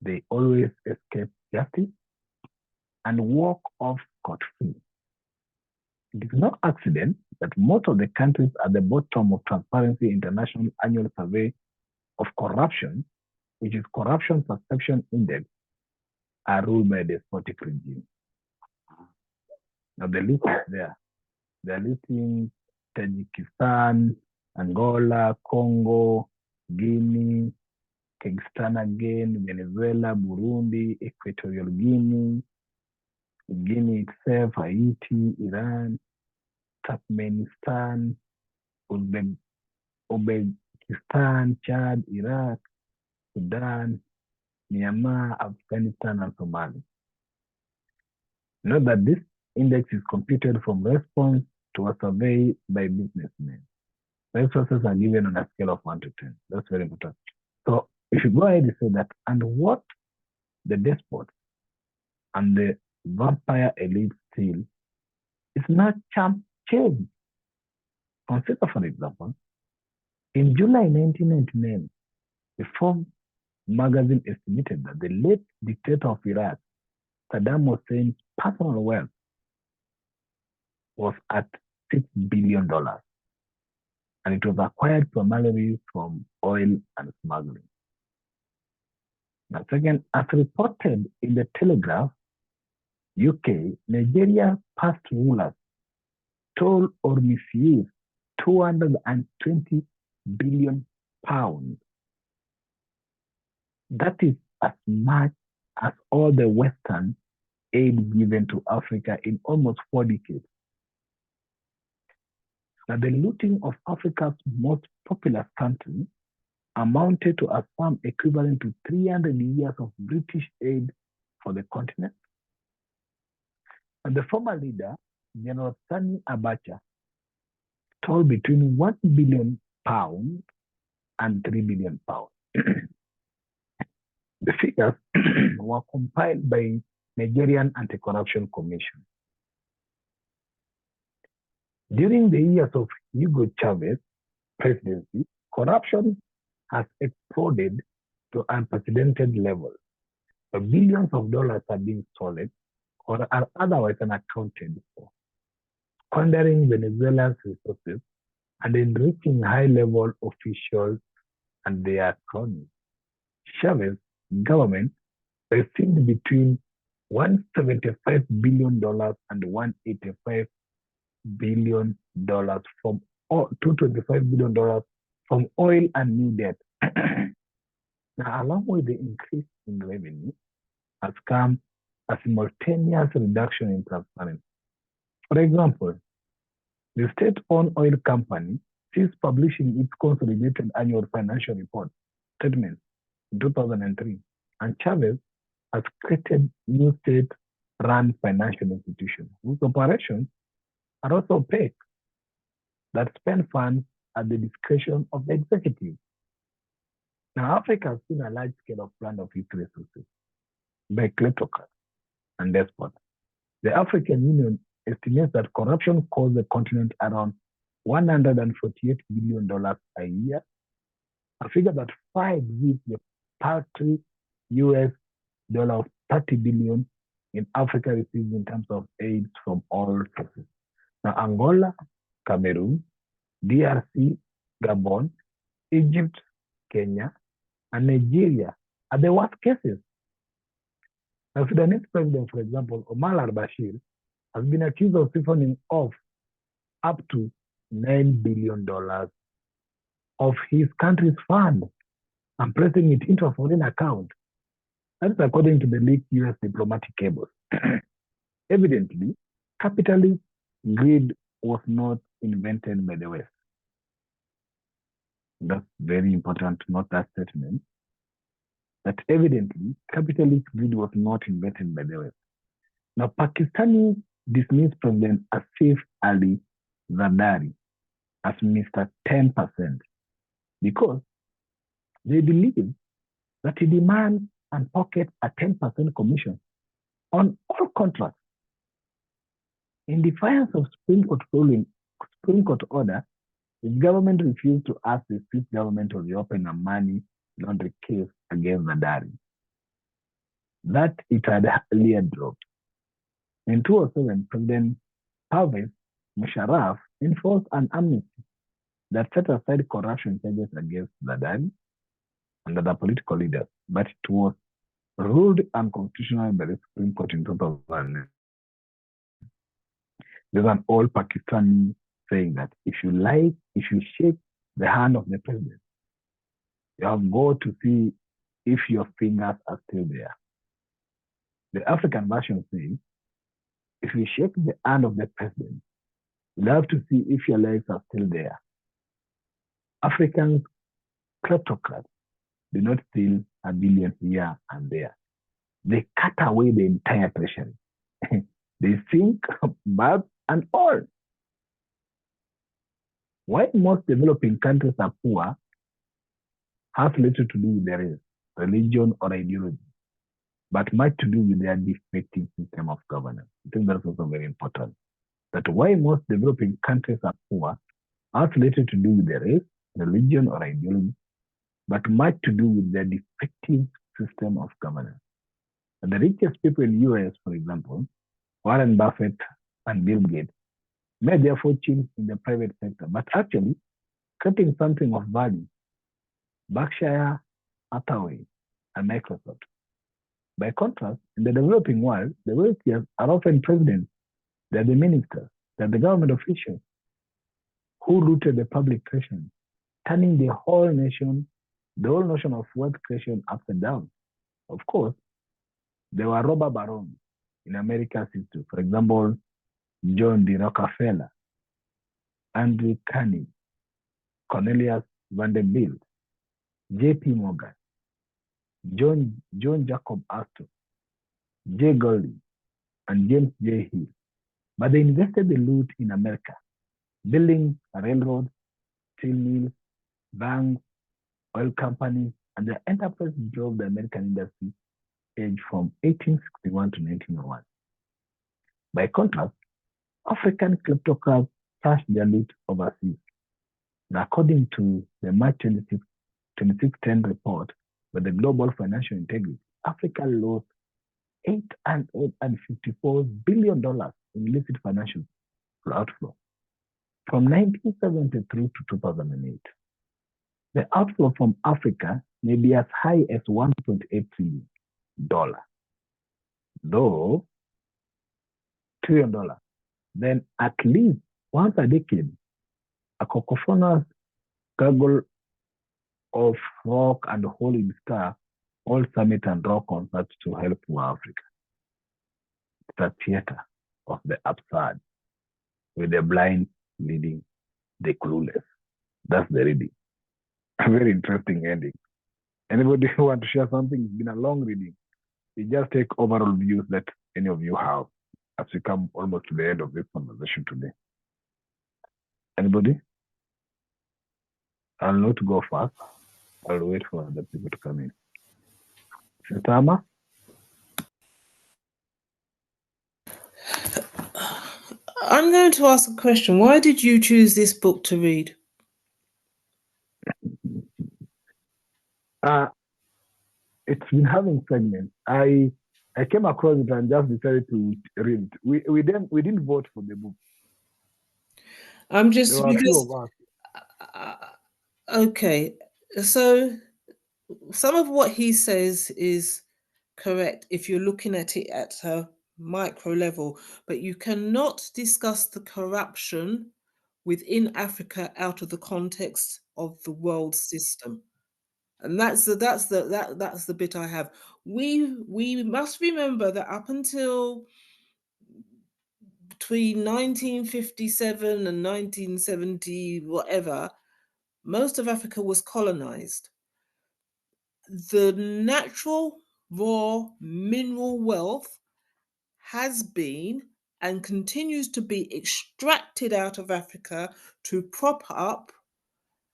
They always escape justice and walk off scot-free. It is no accident that most of the countries at the bottom of Transparency International Annual Survey of Corruption, which is Corruption Perception Index, are ruled by despotic regimes. Now the list is there. They are listing Tajikistan, Angola, Congo, Guinea, Kyrgyzstan again, Venezuela, Burundi, Equatorial Guinea, Guinea itself, Haiti, Iran, Turkmenistan, Uzbekistan, Chad, Iraq, Sudan, Myanmar, Afghanistan, and Somalia. Note that this index is computed from response to a survey by businessmen. Resources are given on a scale of 1 to 10. That's very important. So if you go ahead and say that, and what the despots and the vampire elite steal is not change. Consider, for example, In July 1999, the Forbes magazine estimated that the late dictator of Iraq, Saddam Hussein's personal wealth was at $6 billion, and it was acquired primarily from oil and smuggling. Now, second, as reported in the Telegraph, UK, Nigeria's past rulers stole or misused 220 billion pounds. That is as much as all the Western aid given to Africa in almost 4 decades. Now, the looting of Africa's most populous country amounted to a sum equivalent to 300 years of British aid for the continent. And the former leader, General Sani Abacha, stole between 1 billion pounds and 3 billion pounds. The figures were compiled by Nigerian Anti-Corruption Commission. During the years of Hugo Chavez's presidency, corruption has exploded to unprecedented levels. The billions of dollars are being stolen or are otherwise unaccounted for, squandering Venezuela's resources and enriching high-level officials and their cronies. Chavez's government received between $175 billion and $185 billion from $225 billion from oil and new debt. Now, along with the increase in revenue, has come a simultaneous reduction in transparency. For example, the state-owned oil company ceased publishing its consolidated annual financial report statements in 2003, and Chavez has created new state-run financial institutions whose operations are also opaque, that spend funds at the discretion of the executive. Now, Africa has seen a large scale of plunder of its resources by kleptocrats and despots. The African Union estimates that corruption costs the continent around $148 billion a year, a figure that far exceeds the paltry US dollar of $30 billion in Africa receives in terms of aid from all sources. Now, Angola, Cameroon, DRC, Gabon, Egypt, Kenya, and Nigeria are the worst cases. Now, Sudanese president, for example, Omar al-Bashir, has been accused of siphoning off up to $9 billion of his country's fund and pressing it into a foreign account. That's according to the leaked US diplomatic cables. Evidently, capitalist greed was not invented by the West. That's very important to note that statement. That evidently, capitalist greed was not invented by the West. Now, Pakistani dismissed President Asif Ali Zardari as Mr. 10% because they believe that he demands and pockets a 10% commission on all contracts. In defiance of Supreme Court order, the government refused to ask the Swiss government to reopen a money laundering case against Zardari that it had earlier dropped. In 2007, President Pervez Musharraf enforced an amnesty that set aside corruption charges against Zardari and other political leaders, but it was ruled unconstitutional by the Supreme Court in 2009. There's an old Pakistani saying that if you shake the hand of the president, you have got to see if your fingers are still there. The African version says, if you shake the hand of the president, you'll have to see if your legs are still there. African kleptocrats do not steal a billion here and there. They cut away the entire treasury. They sink bulbs and all. Why most developing countries are poor has little to do with their race, religion, or ideology, but much to do with their defective system of governance. I think that's also very important. That why most developing countries are poor has little to do with their race, religion, or ideology, but much to do with their defective system of governance. And the richest people in the US, for example, Warren Buffett and Bill Gates, made their fortunes in the private sector, but actually creating something of value. Berkshire Hathaway and Microsoft. By contrast, in the developing world, the wealthiest are often presidents, they're the ministers, they're the government officials who looted the public treasury, turning the whole notion of wealth creation upside down. Of course, there were robber barons in America's history. For example, John D. Rockefeller, Andrew Carnegie, Cornelius Vanderbilt, J.P. Morgan, John Jacob Astor, J. Golding, and James J. Hill. But they invested the loot in America, building railroads, steel mills, banks, oil companies, and their enterprise drove the American industry age from 1861 to 1901. By contrast, African kleptocrats stashed their loot overseas. And according to the March 2010 report by the Global Financial Integrity, Africa lost $854 billion in illicit financial outflow from 1973 to 2008. The outflow from Africa may be as high as $1.8 trillion, though $1 trillion. Then at least once a decade, a cacophonous gurgle of rock and holding star all summit and rock concerts to help poor Africa. It's a theater of the absurd, with the blind leading the clueless. That's the reading. A very interesting ending. Anybody who want to share something? It's been a long reading. We just take overall views that any of you have as we come almost to the end of this conversation today. Anybody? I'll not go fast. I'll wait for other people to come in. Sitama? I'm going to ask a question. Why did you choose this book to read? It's been having segments. I came across it and just decided to read it. We didn't vote for the book. I'm just There were a few of us. Okay, so some of what he says is correct if you're looking at it at a micro level, but you cannot discuss the corruption within Africa out of the context of the world system. And that's the bit I have. We must remember that up until between 1957 and 1970, whatever, most of Africa was colonized. The natural raw mineral wealth has been and continues to be extracted out of Africa to prop up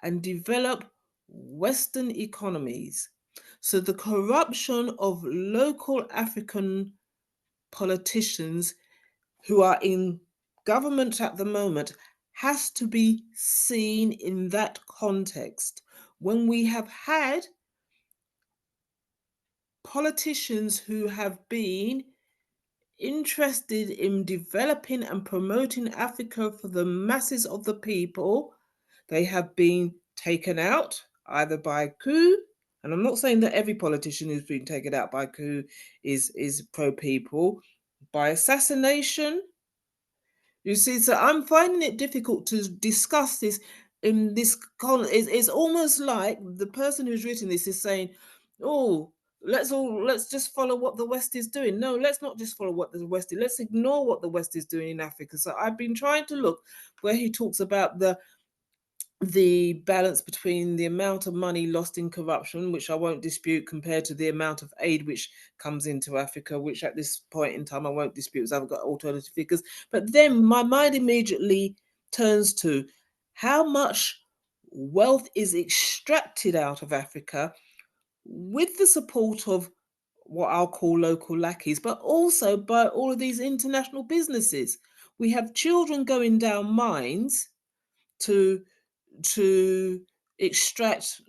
and develop Western economies. So the corruption of local African politicians who are in government at the moment has to be seen in that context. When we have had politicians who have been interested in developing and promoting Africa for the masses of the people, they have been taken out either by coup, and I'm not saying that every politician who's been taken out by coup is pro-people, by assassination. You see, so I'm finding it difficult to discuss this in this. It's almost like the person who's written this is saying, "Oh, let's just follow what the West is doing." No, let's not just follow what the West is. Let's ignore what the West is doing in Africa. So I've been trying to look where he talks about the balance between the amount of money lost in corruption, which I won't dispute, compared to the amount of aid which comes into Africa, which at this point in time I won't dispute because I've got alternative figures. But then my mind immediately turns to how much wealth is extracted out of Africa with the support of what I'll call local lackeys, but also by all of these international businesses. We have children going down mines to extract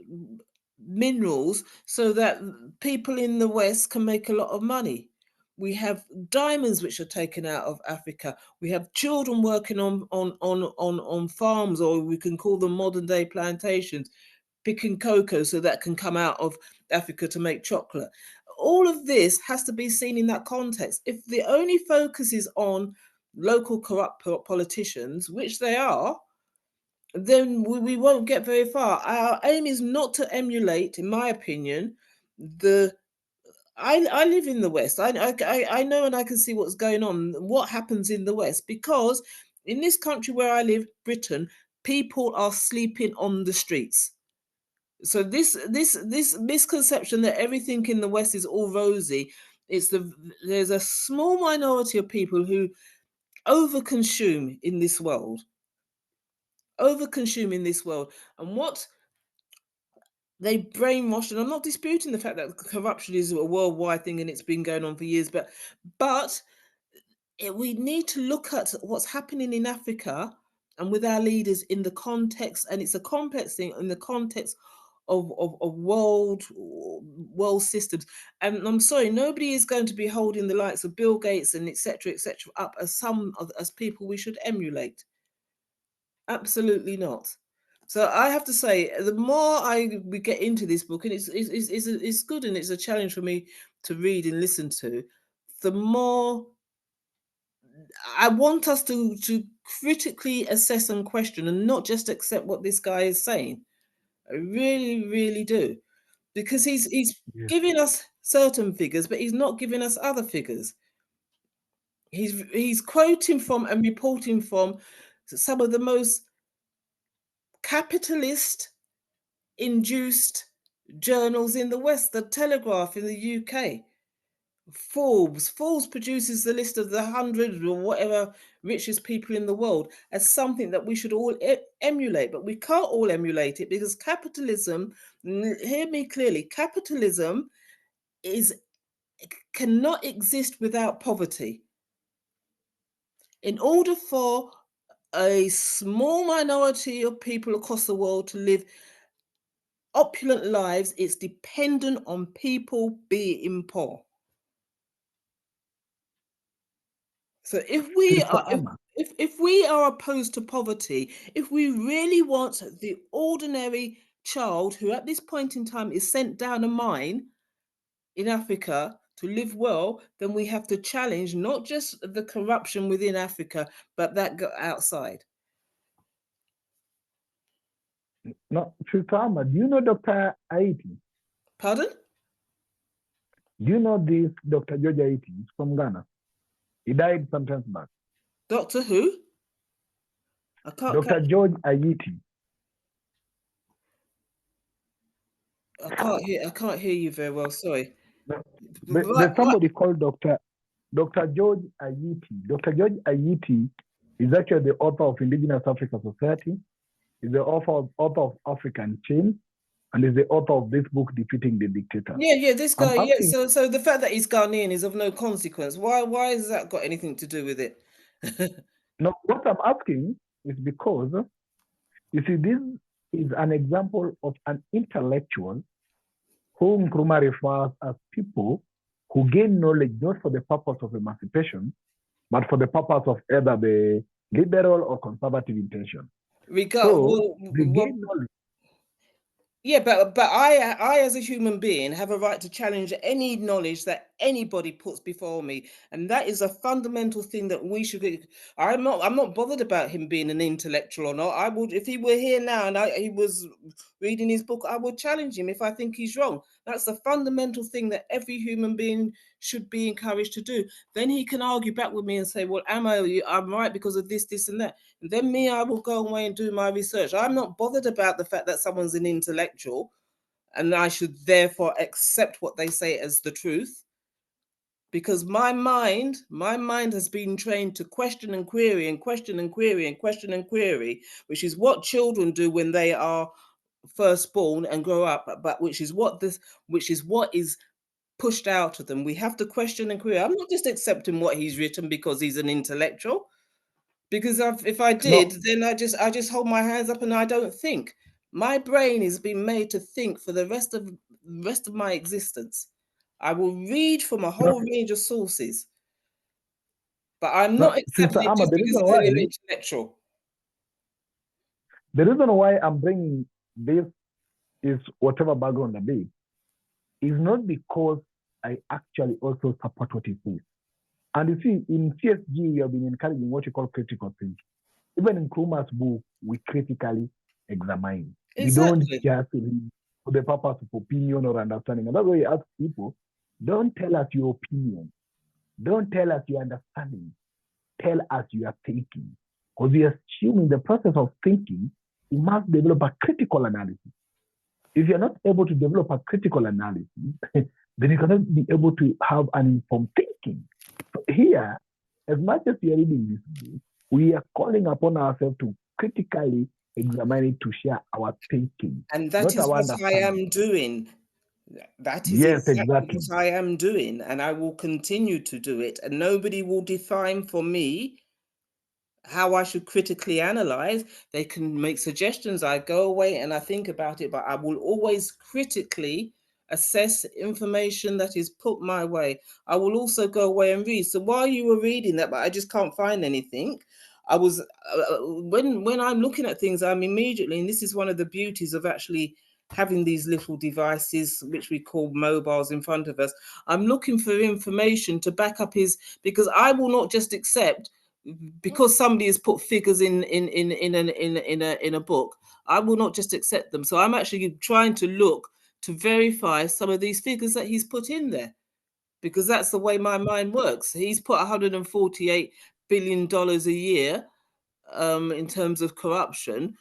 minerals so that people in the West can make a lot of money. We have diamonds which are taken out of Africa. We have children working on farms, or we can call them modern day plantations, picking cocoa so that can come out of Africa to make chocolate. All of this has to be seen in that context. If the only focus is on local corrupt politicians, which they are, then we won't get very far. Our aim is not to emulate, in my opinion, I live in the West. I know and I can see what's going on, what happens in the West, because in this country where I live, Britain, people are sleeping on the streets. So this misconception that everything in the West is all rosy, there's a small minority of people who overconsume in this world. And what they brainwash, and I'm not disputing the fact that corruption is a worldwide thing and it's been going on for years, but we need to look at what's happening in Africa and with our leaders in the context, and it's a complex thing in the context of world systems. And I'm sorry, nobody is going to be holding the likes of Bill Gates and etc. up as people we should emulate. Absolutely not. So I have to say, the more we get into this book, and it's good and it's a challenge for me to read and listen to, the more I want us to critically assess and question and not just accept what this guy is saying. I really, really do. Because he's giving us certain figures, but he's not giving us other figures. He's quoting from and reporting from some of the most capitalist induced journals in the West, the Telegraph in the UK, Forbes produces the list of the 100 or whatever richest people in the world as something that we should all emulate, but we can't all emulate it because capitalism, hear me clearly, capitalism cannot exist without poverty. In order for a small minority of people across the world to live opulent lives, it's dependent on people being poor. So if we are opposed to poverty, if we really want the ordinary child who at this point in time is sent down a mine in Africa to live well, then we have to challenge not just the corruption within Africa, but that outside. No, Sister Amma, do you know Dr. Aiti? Pardon? Do you know this Dr. George Aiti? He's from Ghana. He died some time back. Doctor who? Dr. George Aiti. I can't hear you very well. Sorry. There's somebody called Dr. George Aiti. Dr. George Aiti is actually the author of Indigenous Africa Society. He's the author of African Chains, and is the author of this book, Defeating the Dictator. Yeah, this guy. Yeah, so the fact that he's Ghanaian is of no consequence. Why has that got anything to do with it? No, what I'm asking is because, you see, this is an example of an intellectual whom Nkrumah refers as people who gain knowledge not for the purpose of emancipation, but for the purpose of either the liberal or conservative intention. They gain knowledge. Yeah, but I as a human being have a right to challenge any knowledge that anybody puts before me, and that is a fundamental thing that we should. I'm not bothered about him being an intellectual or not. I would, if he were here now and he was reading his book, I would challenge him if I think he's wrong. That's the fundamental thing that every human being should be encouraged to do. Then he can argue back with me and say, well, I'm right because of this, and that. And then I will go away and do my research. I'm not bothered about the fact that someone's an intellectual and I should therefore accept what they say as the truth. Because my mind has been trained to question and query and question and query and question and query, which is what children do when they are first born and grow up, but which is what is pushed out of them. We have to question and query. I'm not just accepting what he's written because he's an intellectual. Because if I did, then I just hold my hands up and I don't think. My brain has been made to think for the rest of my existence. I will read from a whole range of sources, but I'm not Sister accepting it Amma, just because it's an intellectual. the reason why I'm bringing this is whatever background I be, is not because I actually also support what he says. And you see, in CSG, we have been encouraging what you call critical thinking. Even in Nkrumah's book, we critically examine. Exactly. We don't just read for the purpose of opinion or understanding. And that's why we ask people, don't tell us your opinion. Don't tell us your understanding. Tell us your thinking. Because we assume in the process of thinking, you must develop a critical analysis. If you're not able to develop a critical analysis, then you cannot be able to have an informed thinking. So here, as much as we are reading this book, we are calling upon ourselves to critically examine it, to share our thinking. And that is what I am doing. That is exactly what I am doing, and I will continue to do it. And nobody will define for me how I should critically analyze. They can make suggestions. I go away and I think about it, but I will always critically assess information that is put my way. I will also go away and read. So while you were reading that, but I just can't find anything, I was when I'm looking at things, I'm immediately, and this is one of the beauties of actually having these little devices, which we call mobiles, in front of us. I'm looking for information to back up because I will not just accept because somebody has put figures in a book. I will not just accept them. So I'm actually trying to look to verify some of these figures that he's put in there, because that's the way my mind works. He's put $148 billion a year in terms of corruption.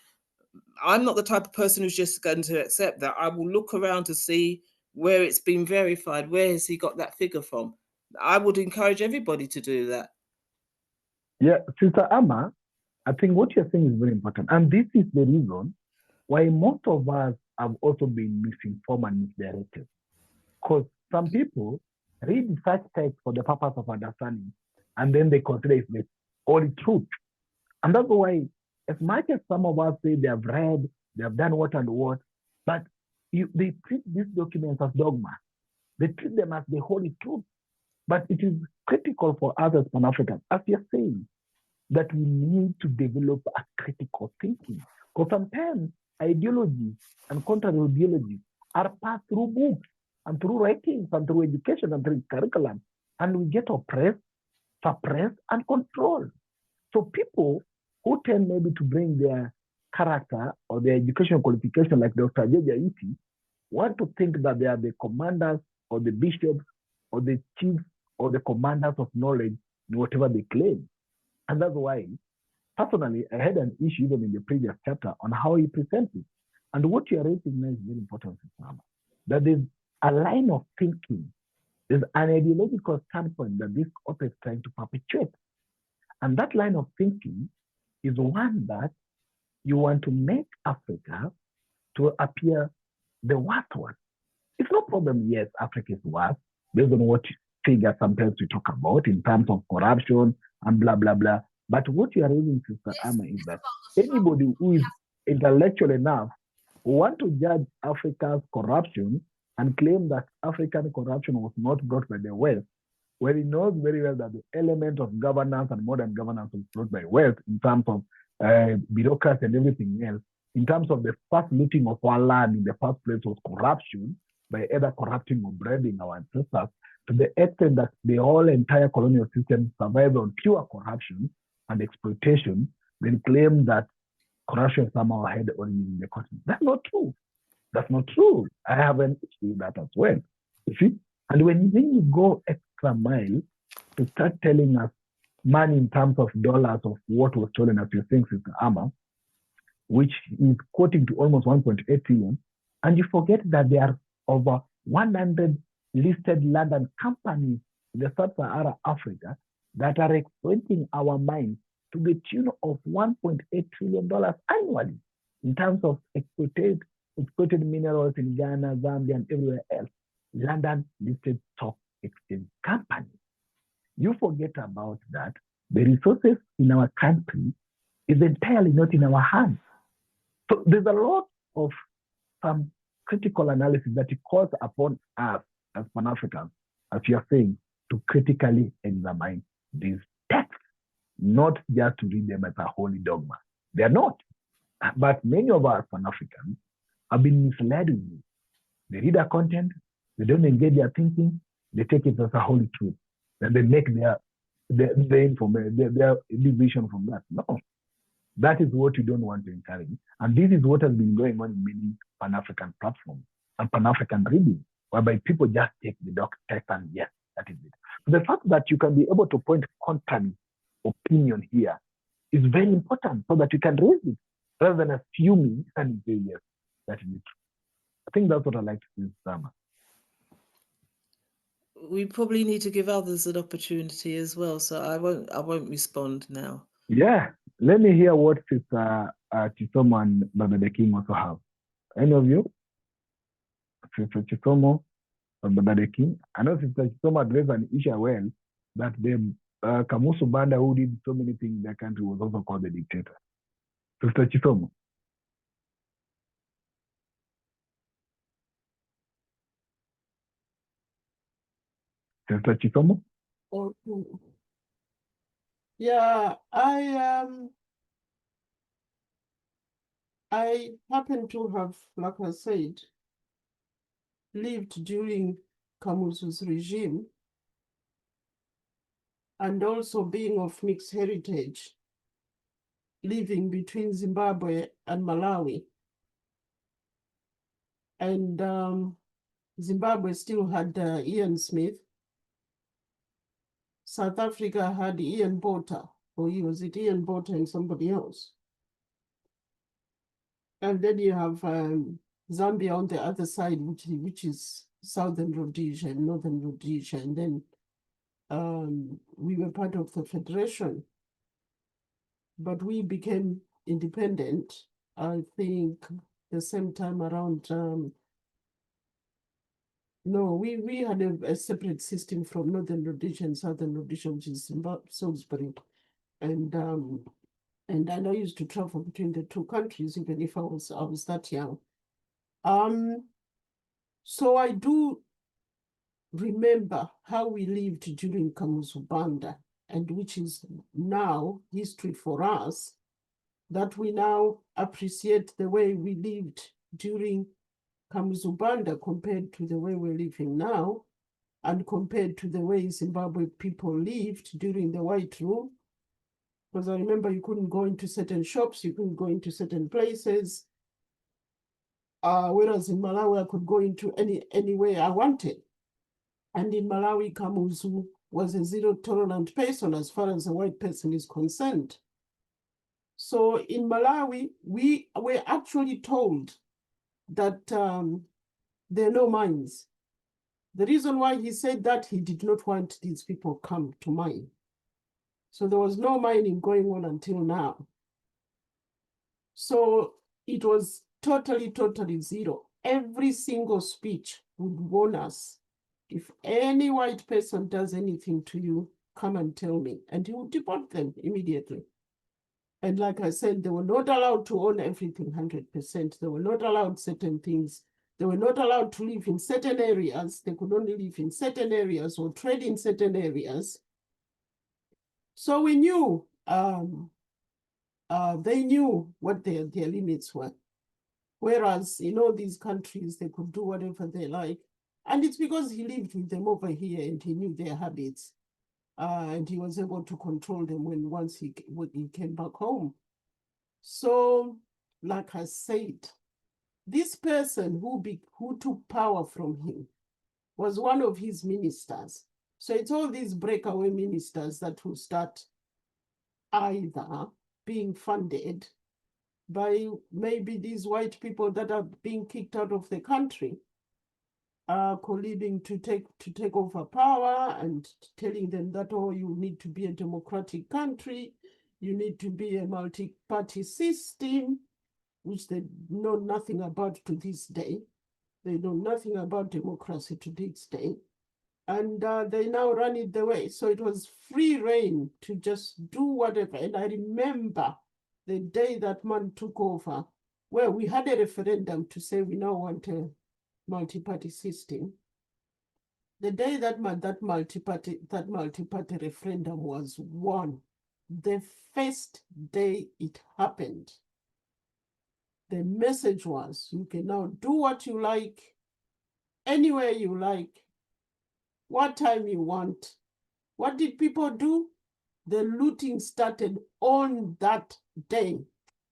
I'm not the type of person who's just going to accept that. I will look around to see where it's been verified. Where has he got that figure from? I would encourage everybody to do that. Yeah, Sister Amma, I think what you're saying is very important. And this is the reason why most of us have also been misinformed and misdirected. Because some people read such text for the purpose of understanding, and then they consider it the only truth. And that's why, as much as some of us say they have read, they have done what and what, but they treat these documents as dogma. They treat them as the holy truth. But it is critical for us as Pan-Africans, as you're saying, that we need to develop a critical thinking. Because sometimes ideologies and counter-ideologies are passed through books and through writings and through education and through curriculum. And we get oppressed, suppressed, and controlled. So people who tend maybe to bring their character or their educational qualification, like Dr. Iti, want to think that they are the commanders or the bishops or the chiefs or the commanders of knowledge in whatever they claim. And that's why, personally, I had an issue even in the previous chapter on how he presents it. And what you are raising now is very important, that there's a line of thinking, there's an ideological standpoint that this author is trying to perpetuate. And that line of thinking is one that you want to make Africa to appear the worst one. It's no problem, yes, Africa is worse, based on what figures sometimes we talk about in terms of corruption and blah, blah, blah. But what you are raising, Sister Amma, is that anybody who is intellectual enough who want to judge Africa's corruption and claim that African corruption was not brought by the West, where he knows very well that the element of governance and modern governance was brought by West in terms of bureaucracy and everything else. In terms of the first looting of our land in the first place was corruption, by either corrupting or bribing our ancestors, to the extent that the whole entire colonial system survived on pure corruption and exploitation, then claim that corruption somehow had origin in the continent. That's not true. That's not true. I have an issue with that as well. You see? And when you go extra mile to start telling us money in terms of dollars of what was stolen, as you're saying, Sister Amma, which is quoting to almost 1.8 trillion, and you forget that there are over 100 listed London companies in the sub-Saharan Africa that are exploiting our mines to the tune of $1.8 trillion annually in terms of exploited minerals in Ghana, Zambia, and everywhere else. London listed stock exchange companies. You forget about that. The resources in our country is entirely not in our hands. So there's a lot of some critical analysis that it calls upon us as Pan-Africans, as you are saying, to critically examine these texts, not just to read them as a holy dogma. They are not. But many of us Pan-Africans have been misled with this. They read a content, they don't engage their thinking, they take it as a holy truth. Then they make their division from that. No. That is what you don't want to encourage. And this is what has been going on in many Pan-African platforms and Pan-African reading, whereby people just take the text and yes, that is it. So the fact that you can be able to point contrary opinion here is very important so that you can raise it rather than assuming and say yes, that is it. I think that's what I like to see, Sama. We probably need to give others an opportunity as well, so I won't respond now. Yeah, let me hear what Sister Chisomo and Brother the King also have. Any of you? Sister Chisomo or Brother the King? I know Sister Chisomo addressed an issue well that the Kamuzu Banda, who did so many things in their country, was also called the dictator. Sister Chisomo. Sister Chisomo? Okay. Yeah, I happen to have, like I said, lived during Kamuzu's regime and also being of mixed heritage, living between Zimbabwe and Malawi. And Zimbabwe still had Ian Smith. South Africa had Ian Botha, or was it Ian Botha and somebody else? And then you have Zambia on the other side, which is Southern Rhodesia and Northern Rhodesia. And then we were part of the Federation, but we became independent, I think, the same time around. No, we had a separate system from Northern Rhodesia and Southern Rhodesia, which is Salisbury. And I used to travel between the two countries, even if I was that young. So I do remember how we lived during Kamuzu Banda, and which is now history for us, that we now appreciate the way we lived during Kamuzu Banda compared to the way we're living now, and compared to the way Zimbabwe people lived during the White Rule. Because I remember you couldn't go into certain shops, you couldn't go into certain places. Whereas in Malawi, I could go into anywhere I wanted. And in Malawi, Kamuzu was a zero-tolerant person as far as a white person is concerned. So in Malawi, we were actually told that there are no mines. The reason why he said that, he did not want these people come to mine. So there was no mining going on until now. So it was totally zero. Every single speech would warn us, if any white person does anything to you, come and tell me. And he would deport them immediately. And like I said, they were not allowed to own everything 100%. They were not allowed certain things. They were not allowed to live in certain areas. They could only live in certain areas or trade in certain areas. So we knew, they knew what their limits were. Whereas in all these countries, they could do whatever they like. And it's because he lived with them over here and he knew their habits. And he was able to control them once he came back home. So, like I said, this person who took power from him was one of his ministers. So it's all these breakaway ministers that will start either being funded by maybe these white people that are being kicked out of the country, colluding to take over power and telling them that, oh, you need to be a democratic country, you need to be a multi-party system, which they know nothing about to this day. They know nothing about democracy to this day. And they now run it the way. So it was free reign to just do whatever. And I remember the day that man took over, Well, we had a referendum to say we now want a multi-party system. The day that multi-party referendum was won, the first day it happened, the message was, you can now do what you like, anywhere you like, what time you want. What did people do? The looting started on that day.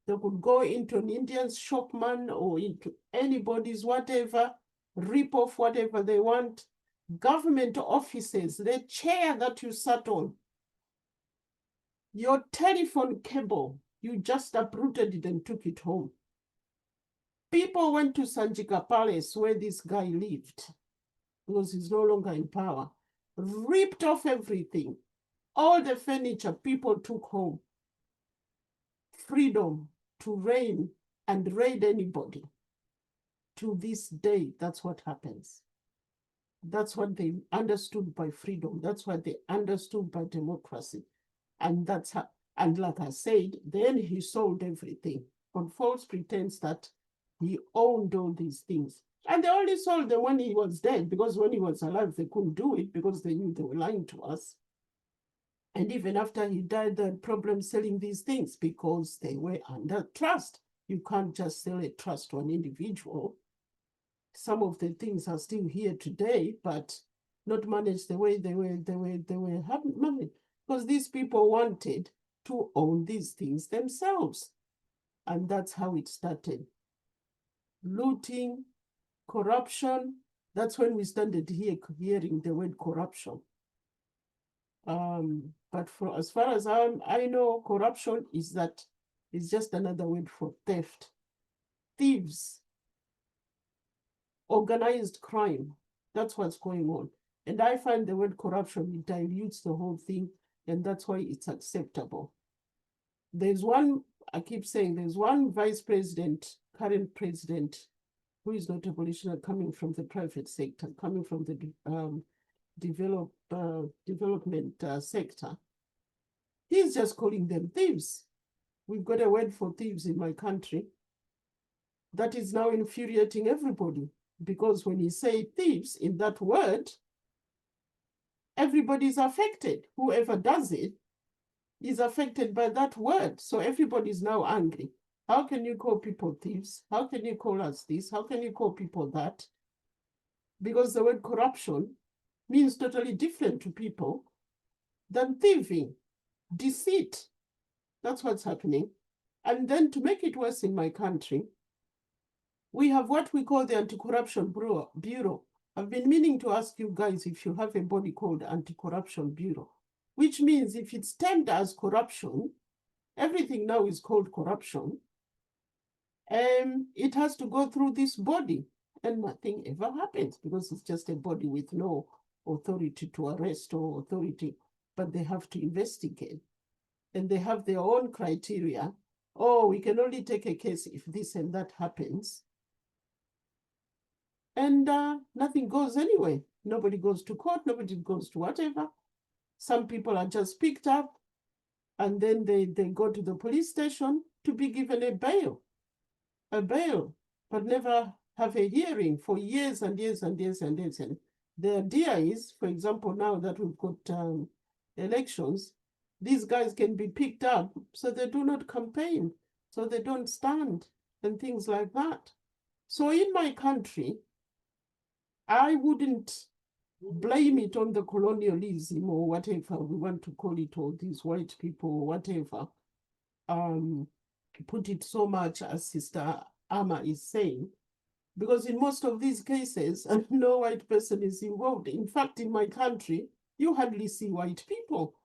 They could go into an Indian shopman or into anybody's whatever, rip off whatever they want. Government offices, the chair that you sat on, your telephone cable, you just uprooted it and took it home. People went to Sanjika Palace where this guy lived because he's no longer in power, ripped off everything. All the furniture people took home. Freedom to reign and raid anybody. To this day, that's what happens. That's what they understood by freedom. That's what they understood by democracy. And that's how, and like I said, then he sold everything on false pretense that he owned all these things. And they only sold them when he was dead, because when he was alive, they couldn't do it because they knew they were lying to us. And even after he died, they had problems selling these things because they were under trust. You can't just sell a trust to an individual. Some of the things are still here today, but not managed the way they were managed, because these people wanted to own these things themselves. And that's how it started. Looting, corruption. That's when we started hearing the word corruption. But for as far as I know, corruption is just another word for theft. Thieves, organized crime. That's what's going on. And I find the word corruption, it dilutes the whole thing, and that's why it's acceptable. There's one, I keep saying, there's one vice president, current president, who is not a politician, coming from the private sector, coming from the development sector. He's just calling them thieves. We've got a word for thieves in my country that is now infuriating everybody, because when you say thieves in that word, everybody's affected. Whoever does it is affected by that word. So everybody's now angry. How can you call people thieves? How can you call us this? How can you call people that? Because the word corruption means totally different to people than thieving, deceit. That's what's happening. And then to make it worse in my country, we have what we call the Anti-Corruption Bureau. I've been meaning to ask you guys if you have a body called Anti-Corruption Bureau, which means if it's termed as corruption, everything now is called corruption, it has to go through this body, and nothing ever happens because it's just a body with no authority to arrest or authority, but they have to investigate. And they have their own criteria. Oh, we can only take a case if this and that happens. And nothing goes anywhere. Nobody goes to court, nobody goes to whatever. Some people are just picked up and then they go to the police station to be given a bail, but never have a hearing for years and years and years and years. And the idea is, for example, now that we've got elections, these guys can be picked up so they do not campaign, so they don't stand and things like that. So in my country, I wouldn't blame it on the colonialism or whatever we want to call it, or these white people or whatever. Put it so much as Sister Amma is saying, because in most of these cases, no white person is involved. In fact, in my country, you hardly see white people.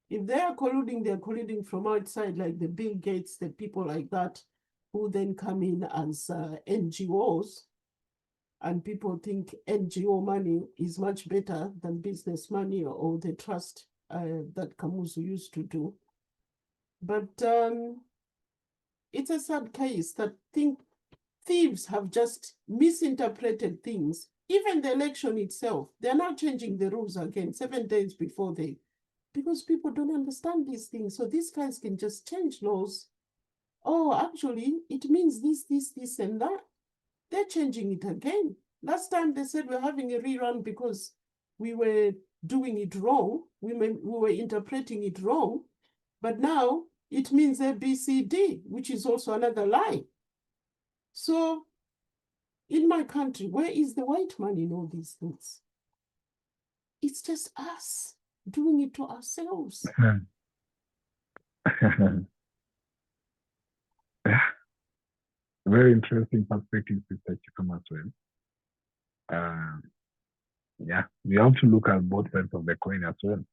If they are colluding, they're colluding from outside, like the Bill Gates, the people like that, who then come in as NGOs, and people think NGO money is much better than business money or the trust that Kamuzu used to do. But it's a sad case that thieves have just misinterpreted things. Even the election itself, they're now changing the rules again 7 days before because people don't understand these things. So these guys can just change laws oh, actually, it means this, and that. They're changing it again. Last time they said we're having a rerun because we were doing it wrong. We were interpreting it wrong. But now it means A, B, C, D, which is also another lie. So in my country, where is the white man in all these things? It's just us doing it to ourselves. Very interesting perspective, Mr. Chikama, as well. Yeah, we have to look at both sides of the coin as well.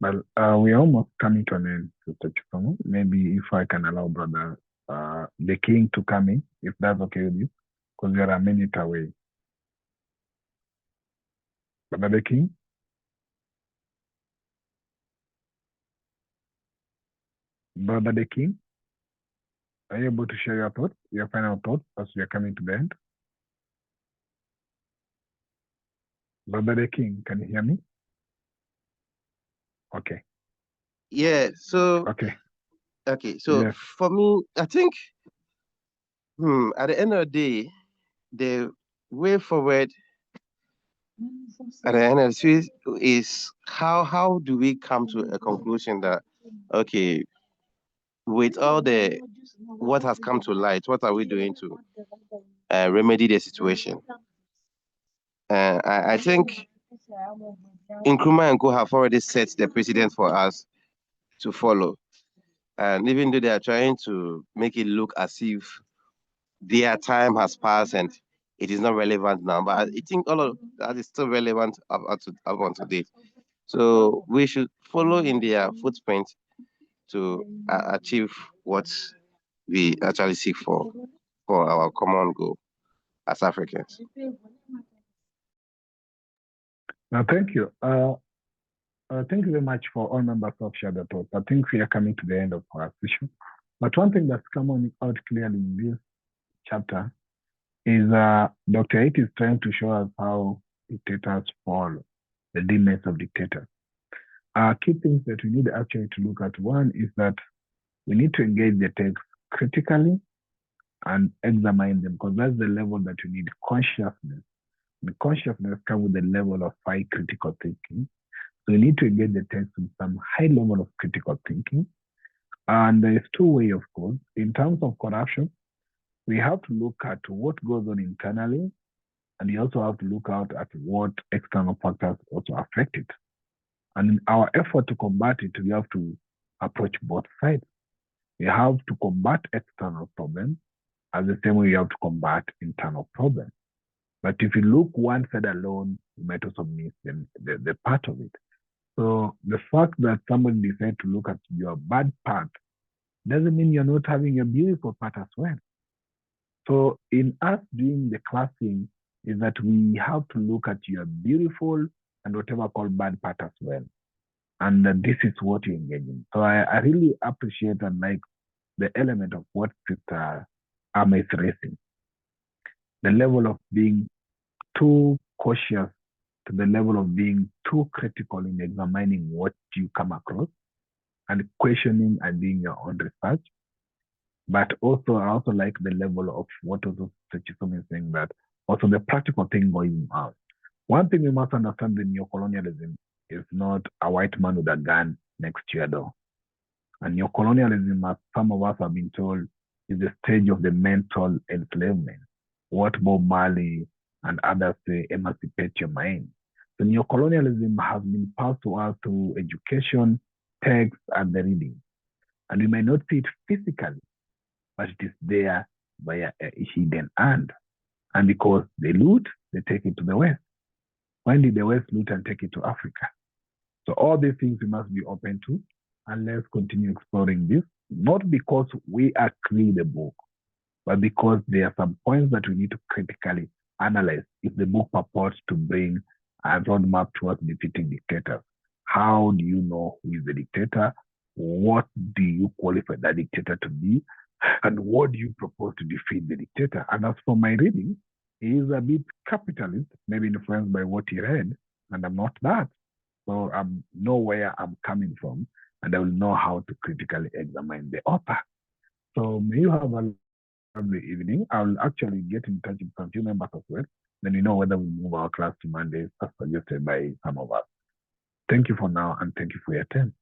But we're almost coming to an end, Mr. Chikama. Maybe if I can allow Brother the King to come in, if that's okay with you, because we are a minute away. Brother the King? Brother the King? Are you able to share your thoughts, your final thoughts, as we are coming to the end? Brother the King, can you hear me? Okay. Yeah. So Okay. okay. So Yes. for me, I think at the end of the day, the way forward at the end of the day is how do we come to a conclusion that okay, with all the what has come to light, what are we doing to remedy the situation? I think Nkrumah and Co have already set the precedent for us to follow. And even though they are trying to make it look as if their time has passed and it is not relevant now, but I think all of that is still relevant up until date. So we should follow in their footprint to achieve what we actually seek for our common goal as Africans. Now, thank you. Thank you very much for all members of Share the Thoughts. I think we are coming to the end of our session. But one thing that's come out clearly in this chapter is Dr. 8 is trying to show us how dictators fall, the demerits of dictators. Key things that we need actually to look at. One is that we need to engage the text critically and examine them, because that's the level that you need consciousness. The consciousness comes with the level of high critical thinking. So you need to engage the text with some high level of critical thinking. And there is two ways, of course. In terms of corruption, we have to look at what goes on internally, and we also have to look out at what external factors also affect it. And in our effort to combat it, we have to approach both sides. We have to combat external problems as the same way we have to combat internal problems. But if you look one side alone, you might also miss the part of it. So the fact that somebody decides to look at your bad part doesn't mean you're not having a beautiful part as well. So in us doing the classing is that we have to look at your beautiful and whatever called bad part as well. And this is what you engage in. So I really appreciate and like the element of what Sister Ama is raising. The level of being too cautious to the level of being too critical in examining what you come across and questioning and doing your own research. But also, I also like the level of what also Chisom is saying, that also the practical thing going on. One thing we must understand in neocolonialism is not a white man with a gun next to your door. And neocolonialism, as some of us have been told, is the stage of the mental enslavement. What Bob Marley and others say, emancipate your mind. So neocolonialism has been passed to us through education, text, and the reading. And we may not see it physically, but it is there via a hidden hand. And because they loot, they take it to the West. When did the West loot and take it to Africa? So all these things we must be open to, and let's continue exploring this, not because we agree the book, but because there are some points that we need to critically analyze if the book purports to bring a roadmap towards defeating dictators. How do you know who is the dictator? What do you qualify that dictator to be? And what do you propose to defeat the dictator? And as for my reading, he is a bit capitalist, maybe influenced by what he read, and I'm not that. So I know where I'm coming from, and I will know how to critically examine the author. So may you have a lovely evening. I'll actually get in touch with some few members as well. Then we know whether we move our class to Mondays as suggested by some of us. Thank you for now, and thank you for your time.